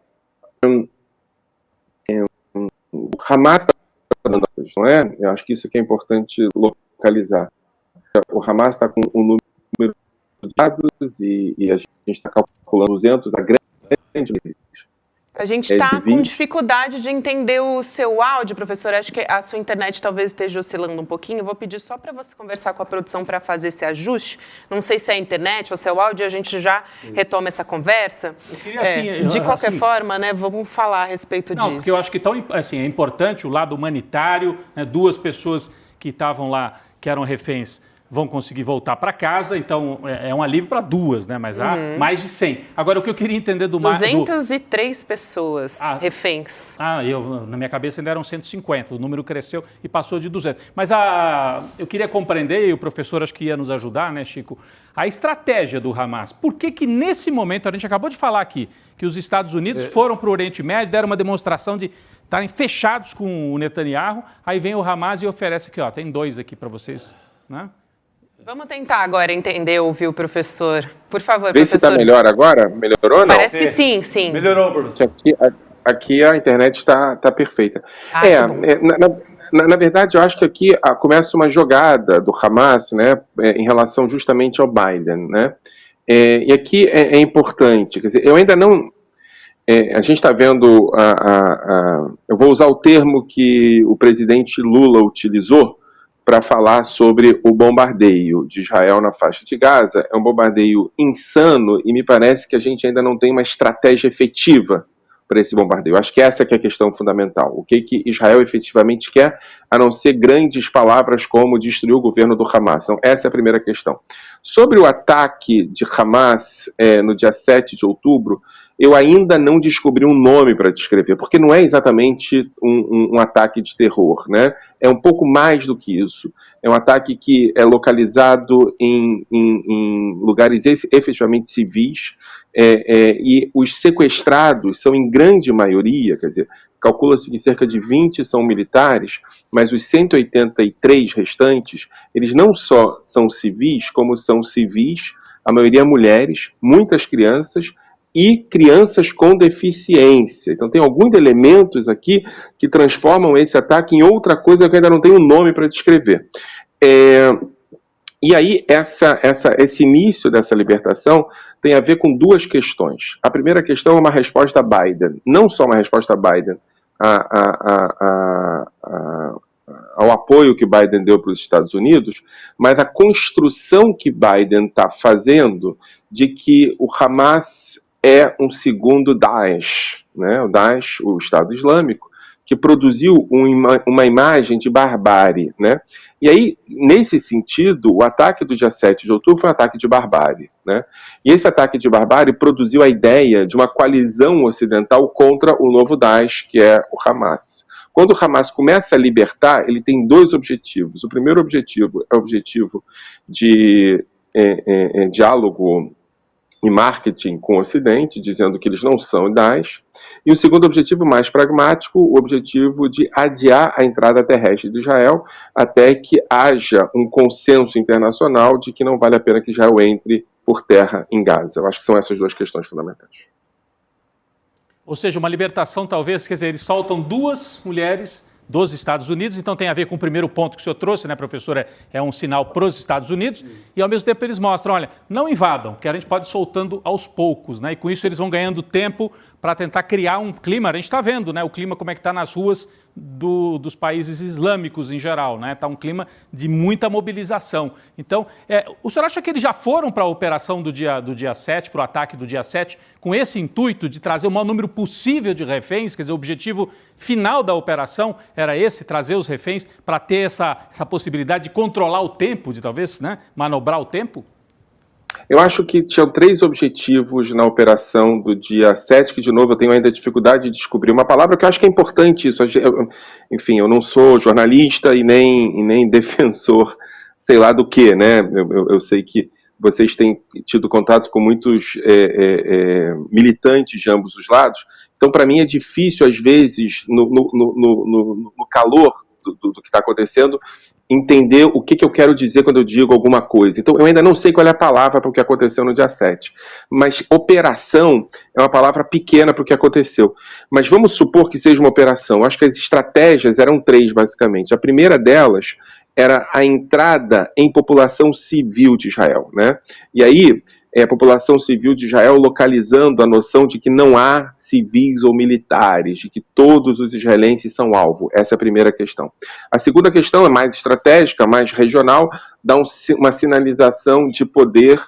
o Hamas está dando, não é? Eu acho que isso que é importante localizar. O Hamas está com um número de dados e a gente está calculando 200, a grande A gente está com dificuldade de entender o seu áudio, professor. Acho que a sua internet talvez esteja oscilando um pouquinho. Eu vou pedir só para você conversar com a produção para fazer esse ajuste. Não sei se é a internet ou se é o áudio, a gente já retoma essa conversa. Eu queria, de qualquer forma, né, vamos falar a respeito disso. Porque eu acho que é importante o lado humanitário, né, 2 pessoas que estavam lá, que eram reféns, vão conseguir voltar para casa, então é um alívio para 2, né? Mas há mais de 100. Agora, o que eu queria entender do... 203 pessoas reféns. Na minha cabeça ainda eram 150, o número cresceu e passou de 200. Mas eu queria compreender, e o professor acho que ia nos ajudar, né, Chico, a estratégia do Hamas. Por que nesse momento, a gente acabou de falar aqui, que os Estados Unidos foram para o Oriente Médio, deram uma demonstração de estarem fechados com o Netanyahu, aí vem o Hamas e oferece aqui, tem 2 aqui para vocês, né? Vamos tentar agora entender, ouvir o professor. Por favor, Vê professor. se está melhor agora? Melhorou ou não? Parece que sim. Melhorou, professor. Aqui a internet está perfeita. Na verdade, eu acho que aqui começa uma jogada do Hamas, né, em relação justamente ao Biden, né? E aqui é importante, quer dizer, eu ainda não... a gente está vendo... eu vou usar o termo que o presidente Lula utilizou para falar sobre o bombardeio de Israel na faixa de Gaza. É um bombardeio insano e me parece que a gente ainda não tem uma estratégia efetiva para esse bombardeio. Acho que essa que é a questão fundamental. O que Israel efetivamente quer, a não ser grandes palavras como destruir o governo do Hamas. Então, essa é a primeira questão. Sobre o ataque de Hamas no dia 7 de outubro, eu ainda não descobri um nome para descrever, porque não é exatamente um ataque de terror, né? É um pouco mais do que isso. É um ataque que é localizado em lugares efetivamente civis, e os sequestrados são, em grande maioria, quer dizer, calcula-se que cerca de 20 são militares, mas os 183 restantes, eles não só são civis, como são civis, a maioria mulheres, muitas crianças, e crianças com deficiência. Então tem alguns elementos aqui que transformam esse ataque em outra coisa que eu ainda não tenho um nome para descrever. E aí esse início dessa libertação tem a ver com 2 questões. A primeira questão é uma resposta a Biden, não só uma resposta a Biden ao apoio que Biden deu para os Estados Unidos, mas a construção que Biden está fazendo de que o Hamas é um segundo Daesh, né? O Daesh, o Estado Islâmico, que produziu uma imagem de barbárie, né? E aí, nesse sentido, o ataque do dia 7 de outubro foi um ataque de barbárie, né? E esse ataque de barbárie produziu a ideia de uma coalizão ocidental contra o novo Daesh, que é o Hamas. Quando o Hamas começa a libertar, ele tem 2 objetivos. O primeiro objetivo é o objetivo de diálogo e marketing com o Ocidente, dizendo que eles não são Daesh. E o segundo objetivo, mais pragmático, o objetivo de adiar a entrada terrestre de Israel até que haja um consenso internacional de que não vale a pena que Israel entre por terra em Gaza. Eu acho que são essas 2 questões fundamentais. Ou seja, uma libertação talvez, quer dizer, eles soltam 2 mulheres, dos Estados Unidos. Então tem a ver com o primeiro ponto que o senhor trouxe, né, professor? É um sinal para os Estados Unidos. E ao mesmo tempo eles mostram, olha, não invadam, que a gente pode ir soltando aos poucos, né? E com isso eles vão ganhando tempo para tentar criar um clima. A gente está vendo, né, o clima como é que está nas ruas dos países islâmicos em geral, né? Está um clima de muita mobilização. Então, o senhor acha que eles já foram para a operação do dia 7, para o ataque do dia 7, com esse intuito de trazer o maior número possível de reféns? Quer dizer, o objetivo final da operação era esse, trazer os reféns para ter essa possibilidade de controlar o tempo, de talvez, né, manobrar o tempo? Eu acho que tinham 3 objetivos na operação do dia 7, que, de novo, eu tenho ainda dificuldade de descobrir uma palavra que eu acho que é importante isso. Enfim, eu não sou jornalista e nem defensor, sei lá do que, né? Eu sei que vocês têm tido contato com muitos militantes de ambos os lados. Então, para mim, é difícil, às vezes, no calor do que está acontecendo, entender o que eu quero dizer quando eu digo alguma coisa. Então, eu ainda não sei qual é a palavra para o que aconteceu no dia 7. Mas operação é uma palavra pequena para o que aconteceu. Mas vamos supor que seja uma operação. Eu acho que as estratégias eram 3, basicamente. A primeira delas era a entrada em população civil de Israel, né? E aí, a população civil de Israel localizando a noção de que não há civis ou militares, de que todos os israelenses são alvo. Essa é a primeira questão. A segunda questão é mais estratégica, mais regional, dá uma sinalização de poder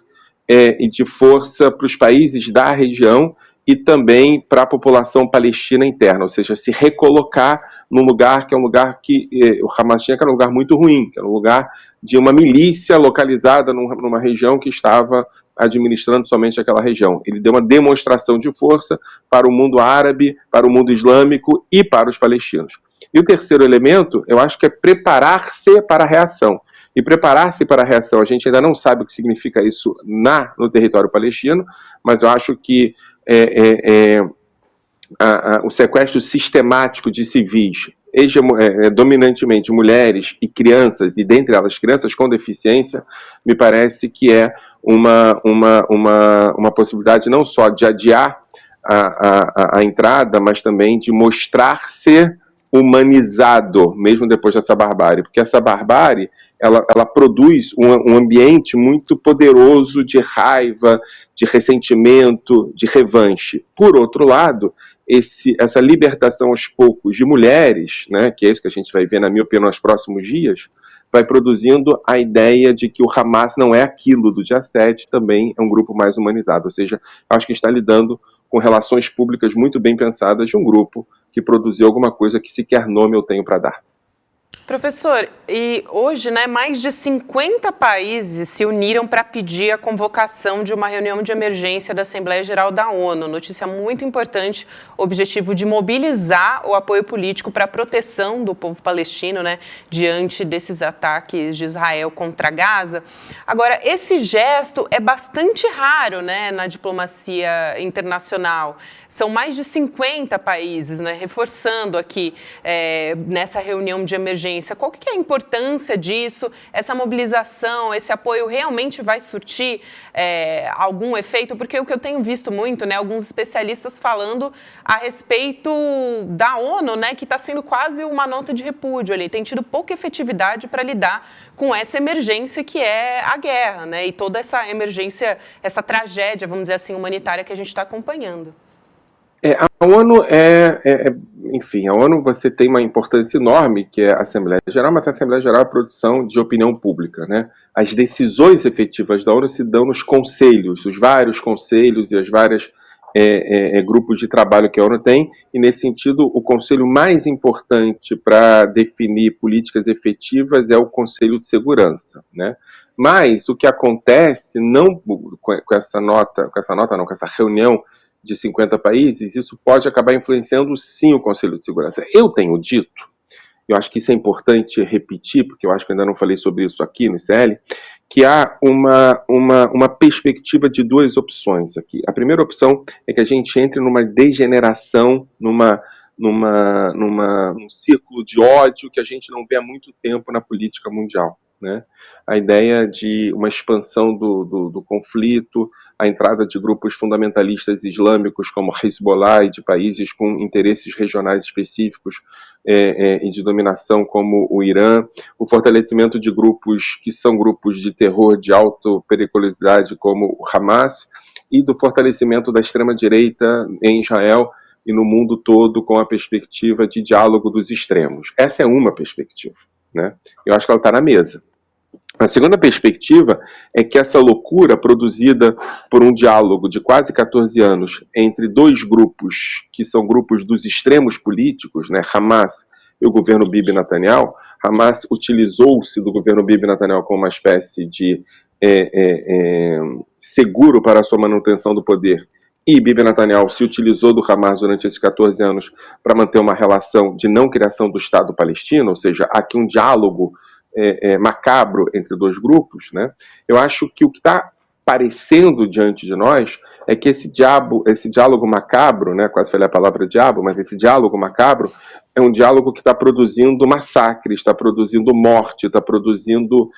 e de força para os países da região e também para a população palestina interna, ou seja, se recolocar num lugar que é um lugar que o Hamas tinha, que era um lugar muito ruim, que era um lugar de uma milícia localizada numa região que estava administrando somente aquela região. Ele deu uma demonstração de força para o mundo árabe, para o mundo islâmico e para os palestinos. E o terceiro elemento, eu acho que é preparar-se para a reação. E preparar-se para a reação, a gente ainda não sabe o que significa isso no território palestino, mas eu acho que o sequestro sistemático de civis, dominantemente mulheres e crianças, e dentre elas crianças com deficiência, me parece que é uma possibilidade não só de adiar a entrada, mas também de mostrar-se humanizado, mesmo depois dessa barbárie, porque essa barbárie, ela produz um ambiente muito poderoso de raiva, de ressentimento, de revanche. Por outro lado, essa libertação aos poucos de mulheres, né, que é isso que a gente vai ver, na minha opinião, nos próximos dias, vai produzindo a ideia de que o Hamas não é aquilo do dia 7, também é um grupo mais humanizado, ou seja, acho que está lidando com relações públicas muito bem pensadas de um grupo que produziu alguma coisa que sequer nome eu tenho para dar. Professor, e hoje, né, mais de 50 países se uniram para pedir a convocação de uma reunião de emergência da Assembleia Geral da ONU. Notícia muito importante, objetivo de mobilizar o apoio político para a proteção do povo palestino, né, diante desses ataques de Israel contra Gaza. Agora, esse gesto é bastante raro, né, na diplomacia internacional. São mais de 50 países, né, reforçando aqui nessa reunião de emergência. Qual que é a importância disso? Essa mobilização, esse apoio realmente vai surtir algum efeito? Porque o que eu tenho visto muito, né, alguns especialistas falando a respeito da ONU, né, que está sendo quase uma nota de repúdio ali, tem tido pouca efetividade para lidar com essa emergência que é a guerra, né, e toda essa emergência, essa tragédia, vamos dizer assim, humanitária que a gente está acompanhando. A ONU enfim, a ONU você tem uma importância enorme, que é a Assembleia Geral, mas a Assembleia Geral é a produção de opinião pública, né? As decisões efetivas da ONU se dão nos conselhos, os vários conselhos e as várias grupos de trabalho que a ONU tem, e nesse sentido o conselho mais importante para definir políticas efetivas é o Conselho de Segurança, né? Mas o que acontece com essa reunião de 50 países, isso pode acabar influenciando sim o Conselho de Segurança. Eu tenho dito, eu acho que isso é importante repetir, porque eu acho que ainda não falei sobre isso aqui no ICL, que há uma perspectiva de 2 opções aqui. A primeira opção é que a gente entre numa degeneração, num círculo de ódio que a gente não vê há muito tempo na política mundial, né? A ideia de uma expansão do conflito, a entrada de grupos fundamentalistas islâmicos como Hezbollah e de países com interesses regionais específicos, e de dominação como o Irã, o fortalecimento de grupos que são grupos de terror de alta periculosidade como o Hamas, e do fortalecimento da extrema-direita em Israel e no mundo todo com a perspectiva de diálogo dos extremos. Essa é uma perspectiva, né? Eu acho que ela está na mesa. A segunda perspectiva é que essa loucura produzida por um diálogo de quase 14 anos entre dois grupos, que são grupos dos extremos políticos, né, Hamas e o governo Bibi Netanyahu. Hamas utilizou-se do governo Bibi Netanyahu como uma espécie de seguro para a sua manutenção do poder, e Bibi Netanyahu se utilizou do Hamas durante esses 14 anos para manter uma relação de não criação do Estado palestino, ou seja, há aqui um diálogo macabro entre dois grupos, né? Eu acho que o que está aparecendo diante de nós é que esse diálogo macabro, né? Quase falei a palavra diabo, mas esse diálogo macabro é um diálogo que está produzindo massacres, está produzindo morte, está produzindo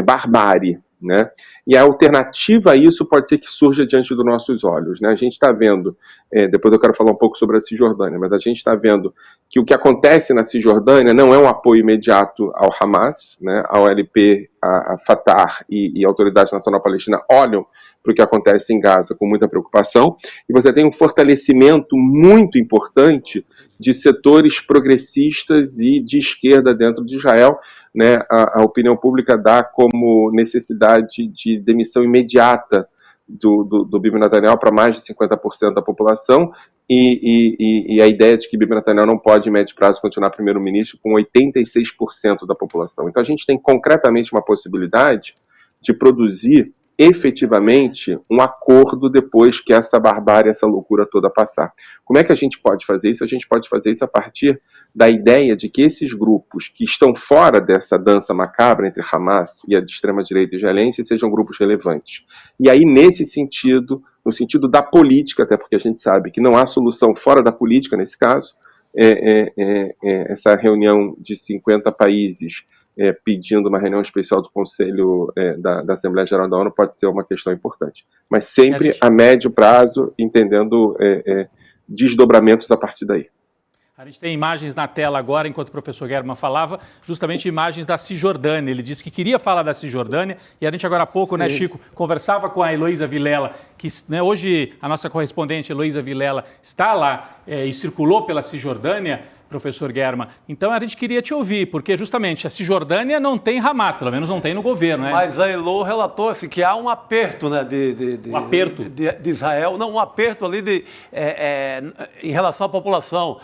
barbárie, né? E a alternativa a isso pode ser que surja diante dos nossos olhos, né? A gente está vendo, depois eu quero falar um pouco sobre a Cisjordânia, mas a gente está vendo que o que acontece na Cisjordânia não é um apoio imediato ao Hamas, né? A OLP, a Fatah e a Autoridade Nacional Palestina olham para o que acontece em Gaza com muita preocupação, e você tem um fortalecimento muito importante de setores progressistas e de esquerda dentro de Israel, né? A opinião pública dá como necessidade de demissão imediata do Bibi Netanyahu para mais de 50% da população, e a ideia de que Bibi Netanyahu não pode, em médio prazo, continuar primeiro-ministro com 86% da população. Então a gente tem concretamente uma possibilidade de produzir efetivamente um acordo depois que essa barbárie, essa loucura toda passar. Como é que a gente pode fazer isso? A gente pode fazer isso a partir da ideia de que esses grupos que estão fora dessa dança macabra entre Hamas e a extrema-direita israelense sejam grupos relevantes. E aí, nesse sentido, no sentido da política, até porque a gente sabe que não há solução fora da política nesse caso, essa reunião de 50 países pedindo uma reunião especial do Conselho da Assembleia Geral da ONU pode ser uma questão importante. Mas sempre a médio prazo, entendendo desdobramentos a partir daí. A gente tem imagens na tela agora, enquanto o professor German falava, justamente imagens da Cisjordânia. Ele disse que queria falar da Cisjordânia, e a gente agora há pouco, né, Chico, conversava com a Heloísa Vilela, que, né, hoje a nossa correspondente Heloísa Vilela está lá e circulou pela Cisjordânia, professor German. Então a gente queria te ouvir, porque justamente a Cisjordânia não tem Hamas, pelo menos não tem no governo, né? Mas a Elo relatou assim, que há um aperto, né, de Israel, não, um aperto ali em relação à população,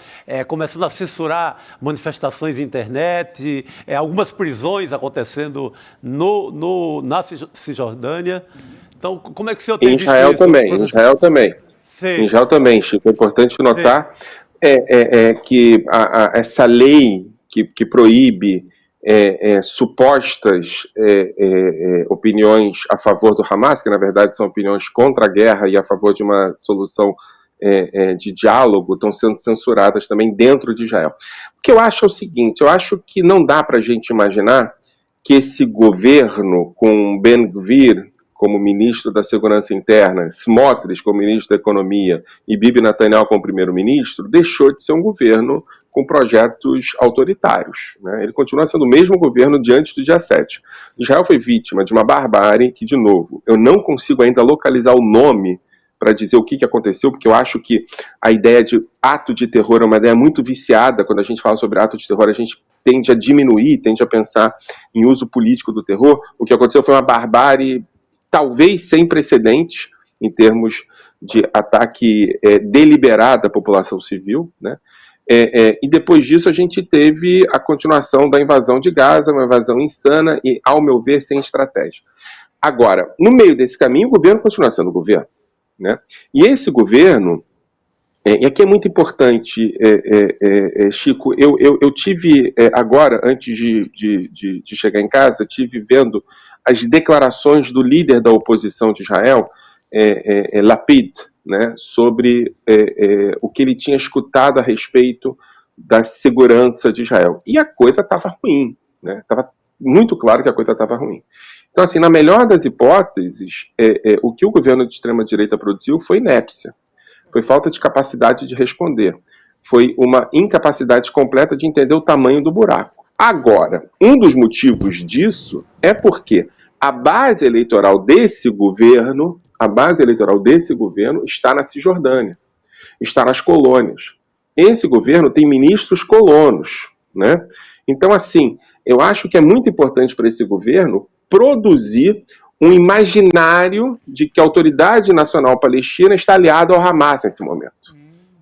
começando a censurar manifestações na internet, algumas prisões acontecendo na Cisjordânia. Então, como é que o senhor tem visto isso? Em Israel também. Sim. Em Israel também, Chico. É importante notar que essa lei que proíbe supostas opiniões a favor do Hamas, que na verdade são opiniões contra a guerra e a favor de uma solução de diálogo, estão sendo censuradas também dentro de Israel. O que eu acho é o seguinte, eu acho que não dá para a gente imaginar que esse governo com Ben-Gvir como ministro da Segurança Interna, Smotrich como ministro da Economia e Bibi Netanyahu como primeiro-ministro, deixou de ser um governo com projetos autoritários, né? Ele continua sendo o mesmo governo de antes do dia 7. Israel foi vítima de uma barbárie que, de novo, eu não consigo ainda localizar o nome para dizer o que aconteceu, porque eu acho que a ideia de ato de terror é uma ideia muito viciada. Quando a gente fala sobre ato de terror, a gente tende a diminuir, tende a pensar em uso político do terror. O que aconteceu foi uma barbárie talvez sem precedentes em termos de ataque deliberado à população civil, né? E depois disso a gente teve a continuação da invasão de Gaza, uma invasão insana e, ao meu ver, sem estratégia. Agora, no meio desse caminho, o governo continua sendo governo, né? E esse governo, e aqui é muito importante, Chico, eu tive agora, antes de chegar em casa, tive vendo as declarações do líder da oposição de Israel, Lapid, né, sobre o que ele tinha escutado a respeito da segurança de Israel. E a coisa estava ruim, né? Estava muito claro que a coisa estava ruim. Então, assim, na melhor das hipóteses, o que o governo de extrema-direita produziu foi inépcia, foi falta de capacidade de responder. Foi uma incapacidade completa de entender o tamanho do buraco. Agora, um dos motivos disso é porque a base eleitoral desse governo está na Cisjordânia, está nas colônias. Esse governo tem ministros colonos, né? Então, assim, eu acho que é muito importante para esse governo produzir um imaginário de que a Autoridade Nacional Palestina está aliada ao Hamas nesse momento,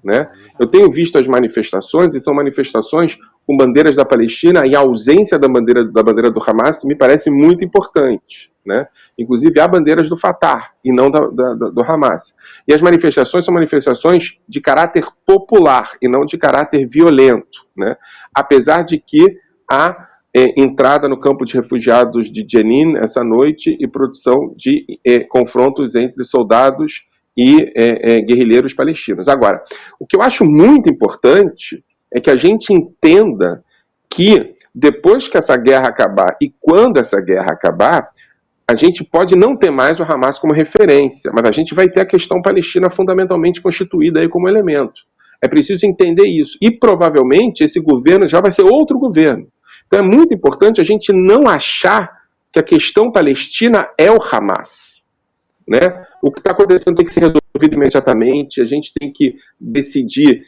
né? Eu tenho visto as manifestações, e são manifestações com bandeiras da Palestina, e a ausência da bandeira do Hamas me parece muito importante, né? Inclusive há bandeiras do Fatah e não do Hamas. E as manifestações são manifestações de caráter popular e não de caráter violento, né? Apesar de que há entrada no campo de refugiados de Jenin essa noite e produção de confrontos entre soldados e guerrilheiros palestinos. Agora, o que eu acho muito importante é que a gente entenda que depois que essa guerra acabar e quando essa guerra acabar, a gente pode não ter mais o Hamas como referência, mas a gente vai ter a questão palestina fundamentalmente constituída aí como elemento. É preciso entender isso. E provavelmente esse governo já vai ser outro governo. Então é muito importante a gente não achar que a questão palestina é o Hamas, né? O que está acontecendo tem que ser resolvido imediatamente, a gente tem que decidir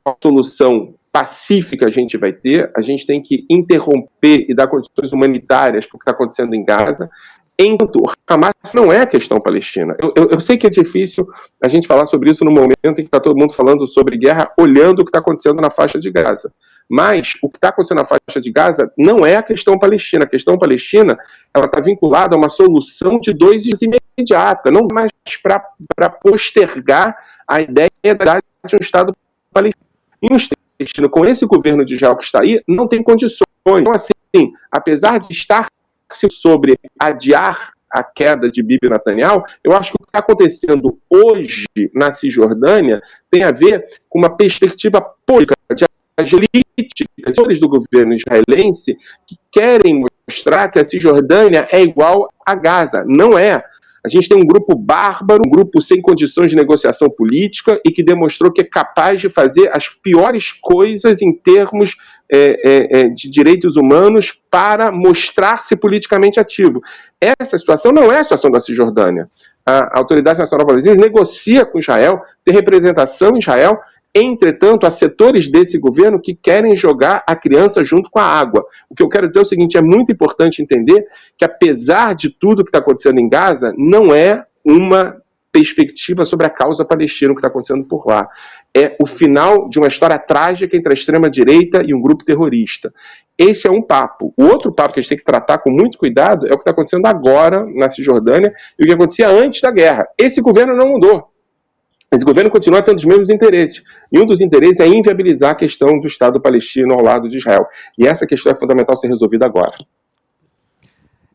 qual solução pacífica a gente vai ter, a gente tem que interromper e dar condições humanitárias para o que está acontecendo em Gaza, enquanto o Hamas não é a questão palestina. Eu sei que é difícil a gente falar sobre isso no momento em que está todo mundo falando sobre guerra, olhando o que está acontecendo na faixa de Gaza. Mas o que está acontecendo na faixa de Gaza não é a questão palestina. A questão palestina está vinculada a uma solução de dois imediata, não mais para postergar a ideia de um Estado palestino. E um Estado palestino, com esse governo de Israel que está aí, não tem condições. Então, assim, apesar de estar sobre adiar a queda de Bibi Netanyahu, eu acho que o que está acontecendo hoje na Cisjordânia tem a ver com uma perspectiva política de agentes do governo israelense que querem mostrar que a Cisjordânia é igual a Gaza. Não é. A gente tem um grupo bárbaro, um grupo sem condições de negociação política e que demonstrou que é capaz de fazer as piores coisas em termos de direitos humanos para mostrar-se politicamente ativo. Essa situação não é a situação da Cisjordânia. A Autoridade Nacional Palestina negocia com Israel, tem representação em Israel. Entretanto, há setores desse governo que querem jogar a criança junto com a água. O que eu quero dizer é o seguinte, é muito importante entender que, apesar de tudo que está acontecendo em Gaza, não é uma perspectiva sobre a causa palestina que está acontecendo por lá. É o final de uma história trágica entre a extrema-direita e um grupo terrorista. Esse é um papo. O outro papo que a gente tem que tratar com muito cuidado é o que está acontecendo agora na Cisjordânia e o que acontecia antes da guerra. Esse governo não mudou. Esse governo continua tendo os mesmos interesses. E um dos interesses é inviabilizar a questão do Estado palestino ao lado de Israel. E essa questão é fundamental ser resolvida agora.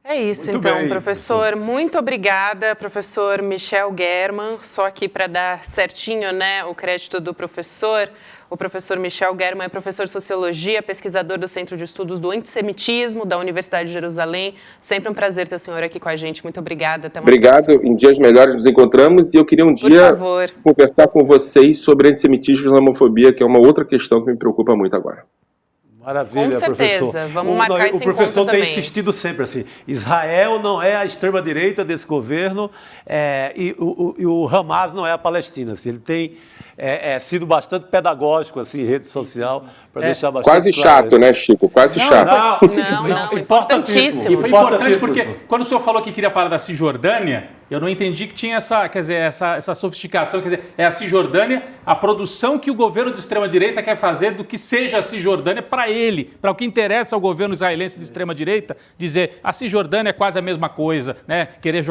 É isso, muito então, bem, professor. Muito obrigada, professor Michel German. Só aqui para dar certinho, né, o crédito do professor. O professor Michel German é professor de Sociologia, pesquisador do Centro de Estudos do Antissemitismo da Universidade de Jerusalém. Sempre um prazer ter o senhor aqui com a gente. Muito obrigada. Até uma Obrigado. próxima. Em dias melhores nos encontramos e eu queria um dia conversar com vocês sobre antissemitismo e islamofobia, que é uma outra questão que me preocupa muito agora. Maravilha, com certeza. Professor. Vamos marcar esse O professor encontro tem também. insistido sempre assim, Israel não é a extrema-direita desse governo e o Hamas não é a Palestina. Assim, ele tem sido bastante pedagógico assim, em rede social, para deixar bastante quase claro. chato, né, Chico? Quase chato. Não, importantíssimo. E foi importante porque quando o senhor falou que queria falar da Cisjordânia, eu não entendi que tinha essa sofisticação. Quer dizer, é a Cisjordânia, a produção que o governo de extrema-direita quer fazer do que seja a Cisjordânia para ele, para o que interessa ao governo israelense de extrema-direita, dizer a Cisjordânia é quase a mesma coisa, né? Querer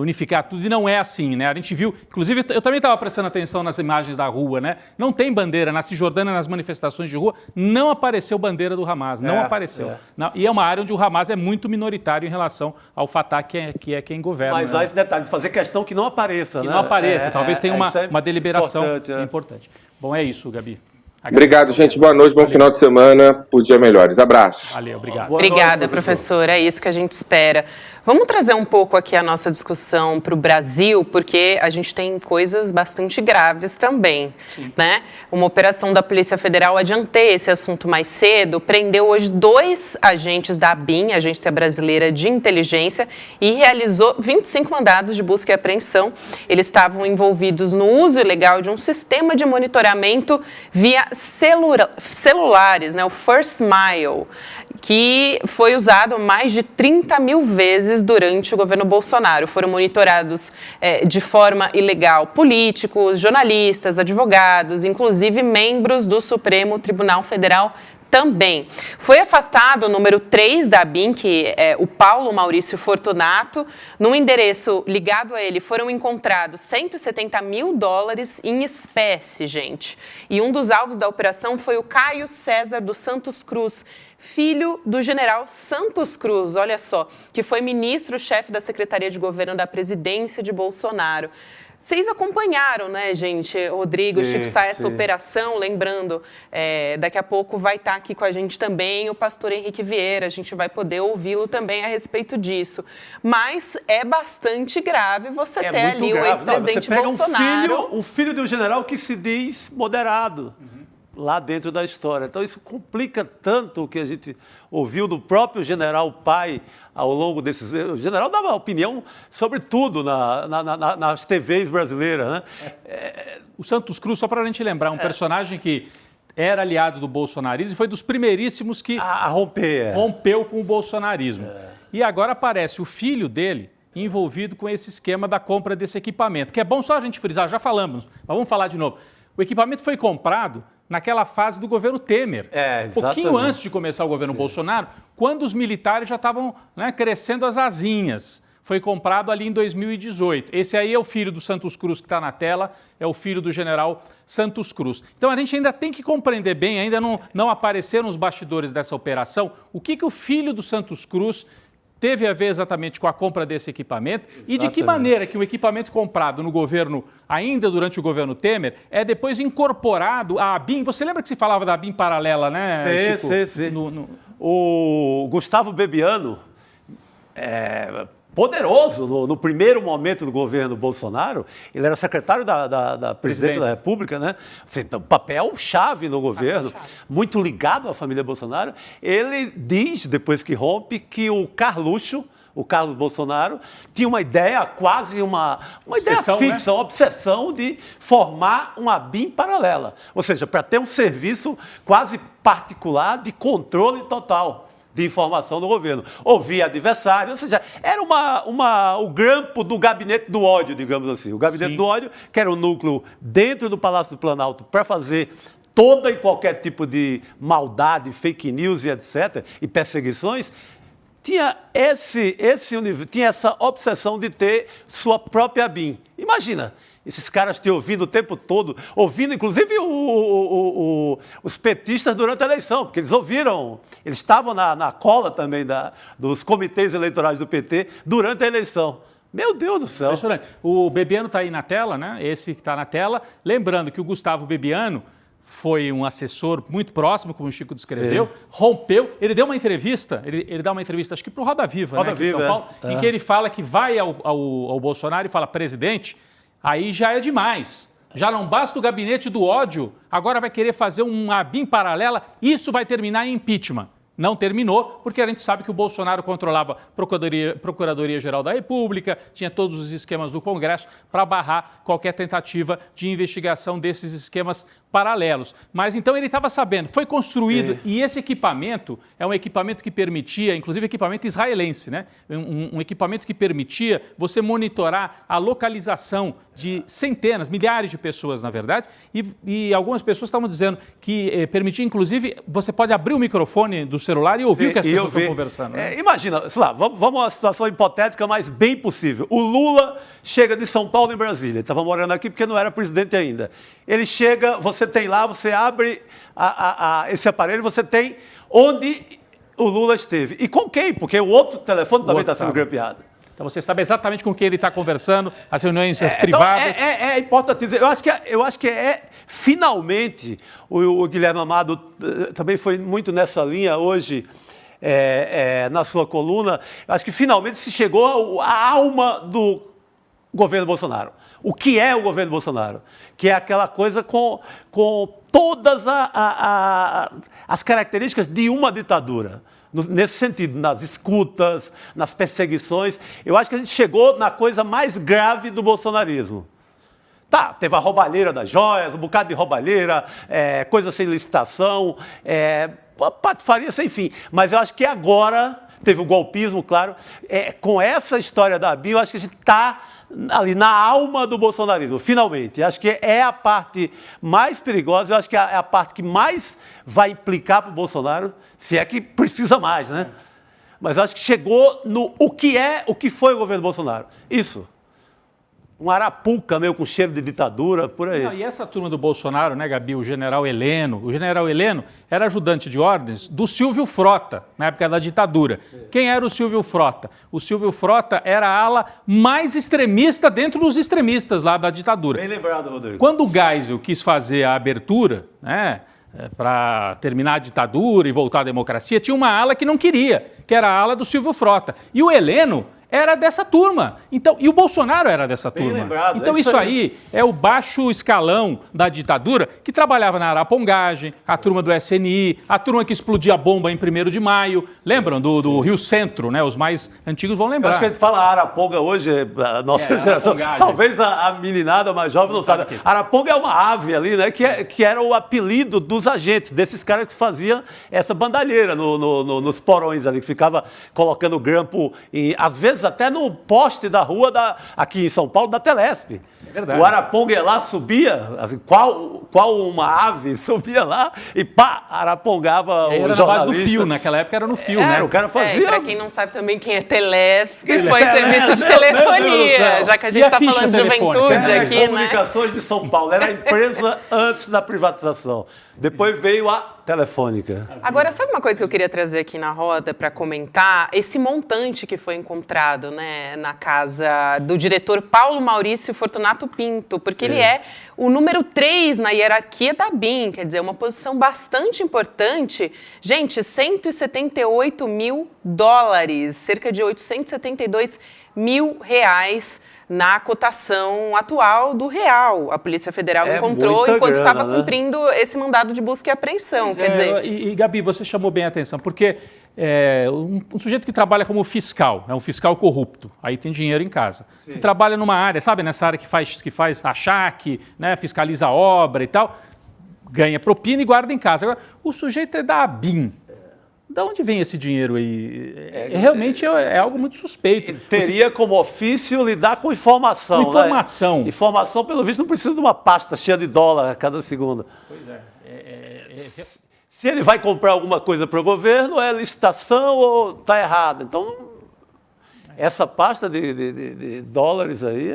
unificar tudo, e não é assim, né? A gente viu, inclusive eu também estava prestando atenção nas imagens da rua, né? Não tem bandeira na Cisjordânia, nas manifestações de rua, não apareceu bandeira do Hamas, não apareceu. Não, e é uma área onde o Hamas é muito minoritário em relação ao Fatah, que é quem governa. Mas há esse detalhe de fazer questão que não apareça, que né? não apareça, talvez tenha uma deliberação importante. Bom, é isso, Gabi. Obrigado, gente. Boa noite, bom final de semana, por dia melhores. Abraço. Valeu, obrigado. Obrigada, professor. É isso que a gente espera. Vamos trazer um pouco aqui a nossa discussão para o Brasil, porque a gente tem coisas bastante graves também, né? Uma operação da Polícia Federal, adiantei esse assunto mais cedo, prendeu hoje 2 agentes da ABIN, Agência Brasileira de Inteligência, e realizou 25 mandados de busca e apreensão. Eles estavam envolvidos no uso ilegal de um sistema de monitoramento via celulares, né? O First Mile, que foi usado mais de 30 mil vezes durante o governo Bolsonaro. Foram monitorados de forma ilegal políticos, jornalistas, advogados, inclusive membros do Supremo Tribunal Federal também. Foi afastado o número 3 da ABIN, que é o Paulo Maurício Fortunato. No endereço ligado a ele foram encontrados $170 mil em espécie, gente. E um dos alvos da operação foi o Caio César dos Santos Cruz, filho do general Santos Cruz, olha só, que foi ministro-chefe da Secretaria de Governo da Presidência de Bolsonaro. Vocês acompanharam, né, gente, Rodrigo, Chico Sá, essa operação, lembrando, daqui a pouco vai estar aqui com a gente também o pastor Henrique Vieira, a gente vai poder ouvi-lo também a respeito disso. Mas é bastante grave você ter ali o ex-presidente Bolsonaro. Um filho de um general que se diz moderado. Lá dentro da história. Então, isso complica tanto o que a gente ouviu do próprio general pai ao longo desses... O general dava opinião sobre tudo nas TVs brasileiras, né? O Santos Cruz, só para a gente lembrar, um personagem que era aliado do bolsonarismo e foi dos primeiríssimos que rompeu com o bolsonarismo. E agora aparece o filho dele envolvido com esse esquema da compra desse equipamento, que é bom só a gente frisar, já falamos, mas vamos falar de novo. O equipamento foi comprado naquela fase do governo Temer, pouquinho antes de começar o governo Bolsonaro, quando os militares já estavam, né, crescendo as asinhas. Foi comprado ali em 2018. Esse aí é o filho do Santos Cruz que está na tela, é o filho do general Santos Cruz. Então a gente ainda tem que compreender bem, ainda não apareceram os bastidores dessa operação, o que o filho do Santos Cruz teve a ver exatamente com a compra desse equipamento e de que maneira que um equipamento comprado no governo, ainda durante o governo Temer, é depois incorporado à ABIN. Você lembra que se falava da ABIN paralela, né, Chico? Sim. O Gustavo Bebiano, poderoso no primeiro momento do governo Bolsonaro, ele era secretário da Presidência da República, né? Assim, papel-chave no governo, muito ligado à família Bolsonaro. Ele diz, depois que rompe, que o Carluxo, o Carlos Bolsonaro, tinha uma ideia, quase uma ideia fixa, uma obsessão de formar uma ABIN paralela. Ou seja, para ter um serviço quase particular de controle total de informação do governo. Ouvia adversário, ou seja, era o grampo do gabinete do ódio, digamos assim. O gabinete do ódio, que era um núcleo dentro do Palácio do Planalto para fazer toda e qualquer tipo de maldade, fake news e etc., e perseguições, tinha essa obsessão de ter sua própria ABIN. Imagina, esses caras te ouvindo o tempo todo, ouvindo inclusive os petistas durante a eleição, porque eles ouviram, eles estavam na cola também dos comitês eleitorais do PT durante a eleição. Meu Deus do céu. O Bebiano está aí na tela, né? Esse que está na tela. Lembrando que o Gustavo Bebiano foi um assessor muito próximo, como o Chico descreveu, rompeu. Ele deu uma entrevista, ele dá uma entrevista, acho que para o Roda Viva, né, aqui em São Paulo, em que ele fala que vai ao Bolsonaro e fala, presidente, aí já é demais. Já não basta o gabinete do ódio, agora vai querer fazer uma ABIN paralela, isso vai terminar em impeachment. Não terminou, porque a gente sabe que o Bolsonaro controlava a Procuradoria-Geral da República, tinha todos os esquemas do Congresso para barrar qualquer tentativa de investigação desses esquemas paralelos. Mas então ele estava sabendo, foi construído, e esse equipamento é um equipamento que permitia, inclusive equipamento israelense, né? Um equipamento que permitia você monitorar a localização de centenas, milhares de pessoas, na verdade, e algumas pessoas estavam dizendo que permitia, inclusive, você pode abrir o microfone do celular e ouvir o que as pessoas estão conversando. Né? Imagina, sei lá, vamos a uma situação hipotética, mas bem possível. O Lula chega de São Paulo em Brasília, ele estava morando aqui porque não era presidente ainda. Ele chega, você tem lá, você abre esse aparelho, você tem onde o Lula esteve. E com quem? Porque o outro telefone também está sendo grampeado. Então você sabe exatamente com quem ele está conversando, as reuniões privadas. Então é importante dizer. Eu acho que finalmente, o Guilherme Amado também foi muito nessa linha hoje. na sua coluna, acho que finalmente se chegou à alma do governo Bolsonaro. O que é o governo Bolsonaro? Que é aquela coisa com todas as características de uma ditadura. Nesse sentido, nas escutas, nas perseguições. Eu acho que a gente chegou na coisa mais grave do bolsonarismo. Tá, teve a roubalheira das joias, um bocado de roubalheira, coisa sem licitação, patifaria sem fim. Mas eu acho que agora, teve o golpismo, claro, com essa história da ABIN, eu acho que a gente está ali na alma do bolsonarismo, finalmente. Eu acho que é a parte mais perigosa, eu acho que é a parte que mais vai implicar para o Bolsonaro, se é que precisa mais, né? Mas eu acho que chegou no o que foi o governo Bolsonaro. Isso. Um arapuca meio com cheiro de ditadura, por aí. Não, e essa turma do Bolsonaro, né, Gabi, o general Heleno era ajudante de ordens do Silvio Frota, na época da ditadura. Sim. Quem era o Silvio Frota? O Silvio Frota era a ala mais extremista dentro dos extremistas lá da ditadura. Bem lembrado, Rodrigo. Quando o Geisel quis fazer a abertura, né, para terminar a ditadura e voltar à democracia, tinha uma ala que não queria, que era a ala do Silvio Frota. E o Heleno era dessa turma. Então, e o Bolsonaro era dessa turma. Lembrado, então isso aí é o baixo escalão da ditadura que trabalhava na arapongagem, a turma do SNI, a turma que explodia a bomba em 1º de maio. Lembram do Rio Centro, né? Os mais antigos vão lembrar. Eu acho que a gente fala Araponga hoje, a nossa geração. Talvez a meninada mais jovem não saiba. Araponga é uma ave ali, né? Que era o apelido dos agentes, desses caras que faziam essa bandalheira nos porões ali, que ficava colocando grampo, às vezes até no poste da rua, aqui em São Paulo, da Telesp. É verdade. O Araponga ia lá, subia, assim, qual uma ave subia lá e pá, arapongava o jornalista. Era na base do fio, naquela época era no fio, né? O cara fazia... Pra quem não sabe também quem é Telesp, foi serviço de telefonia, já que a gente está falando de juventude aqui, né? Comunicações de São Paulo, era a empresa antes da privatização. Depois veio a Telefônica. Agora, sabe uma coisa que eu queria trazer aqui na roda para comentar? Esse montante que foi encontrado, né, na casa do diretor Paulo Maurício Fortunato Pinto, porque ele é o número 3 na hierarquia da ABIN, quer dizer, uma posição bastante importante. Gente, 178 mil dólares, cerca de 872 mil reais na cotação atual do real. A Polícia Federal encontrou enquanto estava cumprindo esse mandado de busca e apreensão. Quer dizer... E, Gabi, você chamou bem a atenção, porque um sujeito que trabalha como fiscal, é um fiscal corrupto, aí tem dinheiro em casa. Sim. Se trabalha numa área, sabe, nessa área que faz achaque, né, fiscaliza a obra e tal, ganha propina e guarda em casa. Agora, o sujeito é da ABIN. De onde vem esse dinheiro aí? Realmente é algo muito suspeito. Ele teria como ofício lidar com informação. Informação. Né? Informação, pelo visto, não precisa de uma pasta cheia de dólar a cada segundo. Pois é. Se ele vai comprar alguma coisa para o governo, é licitação ou está errado? Então, essa pasta de dólares aí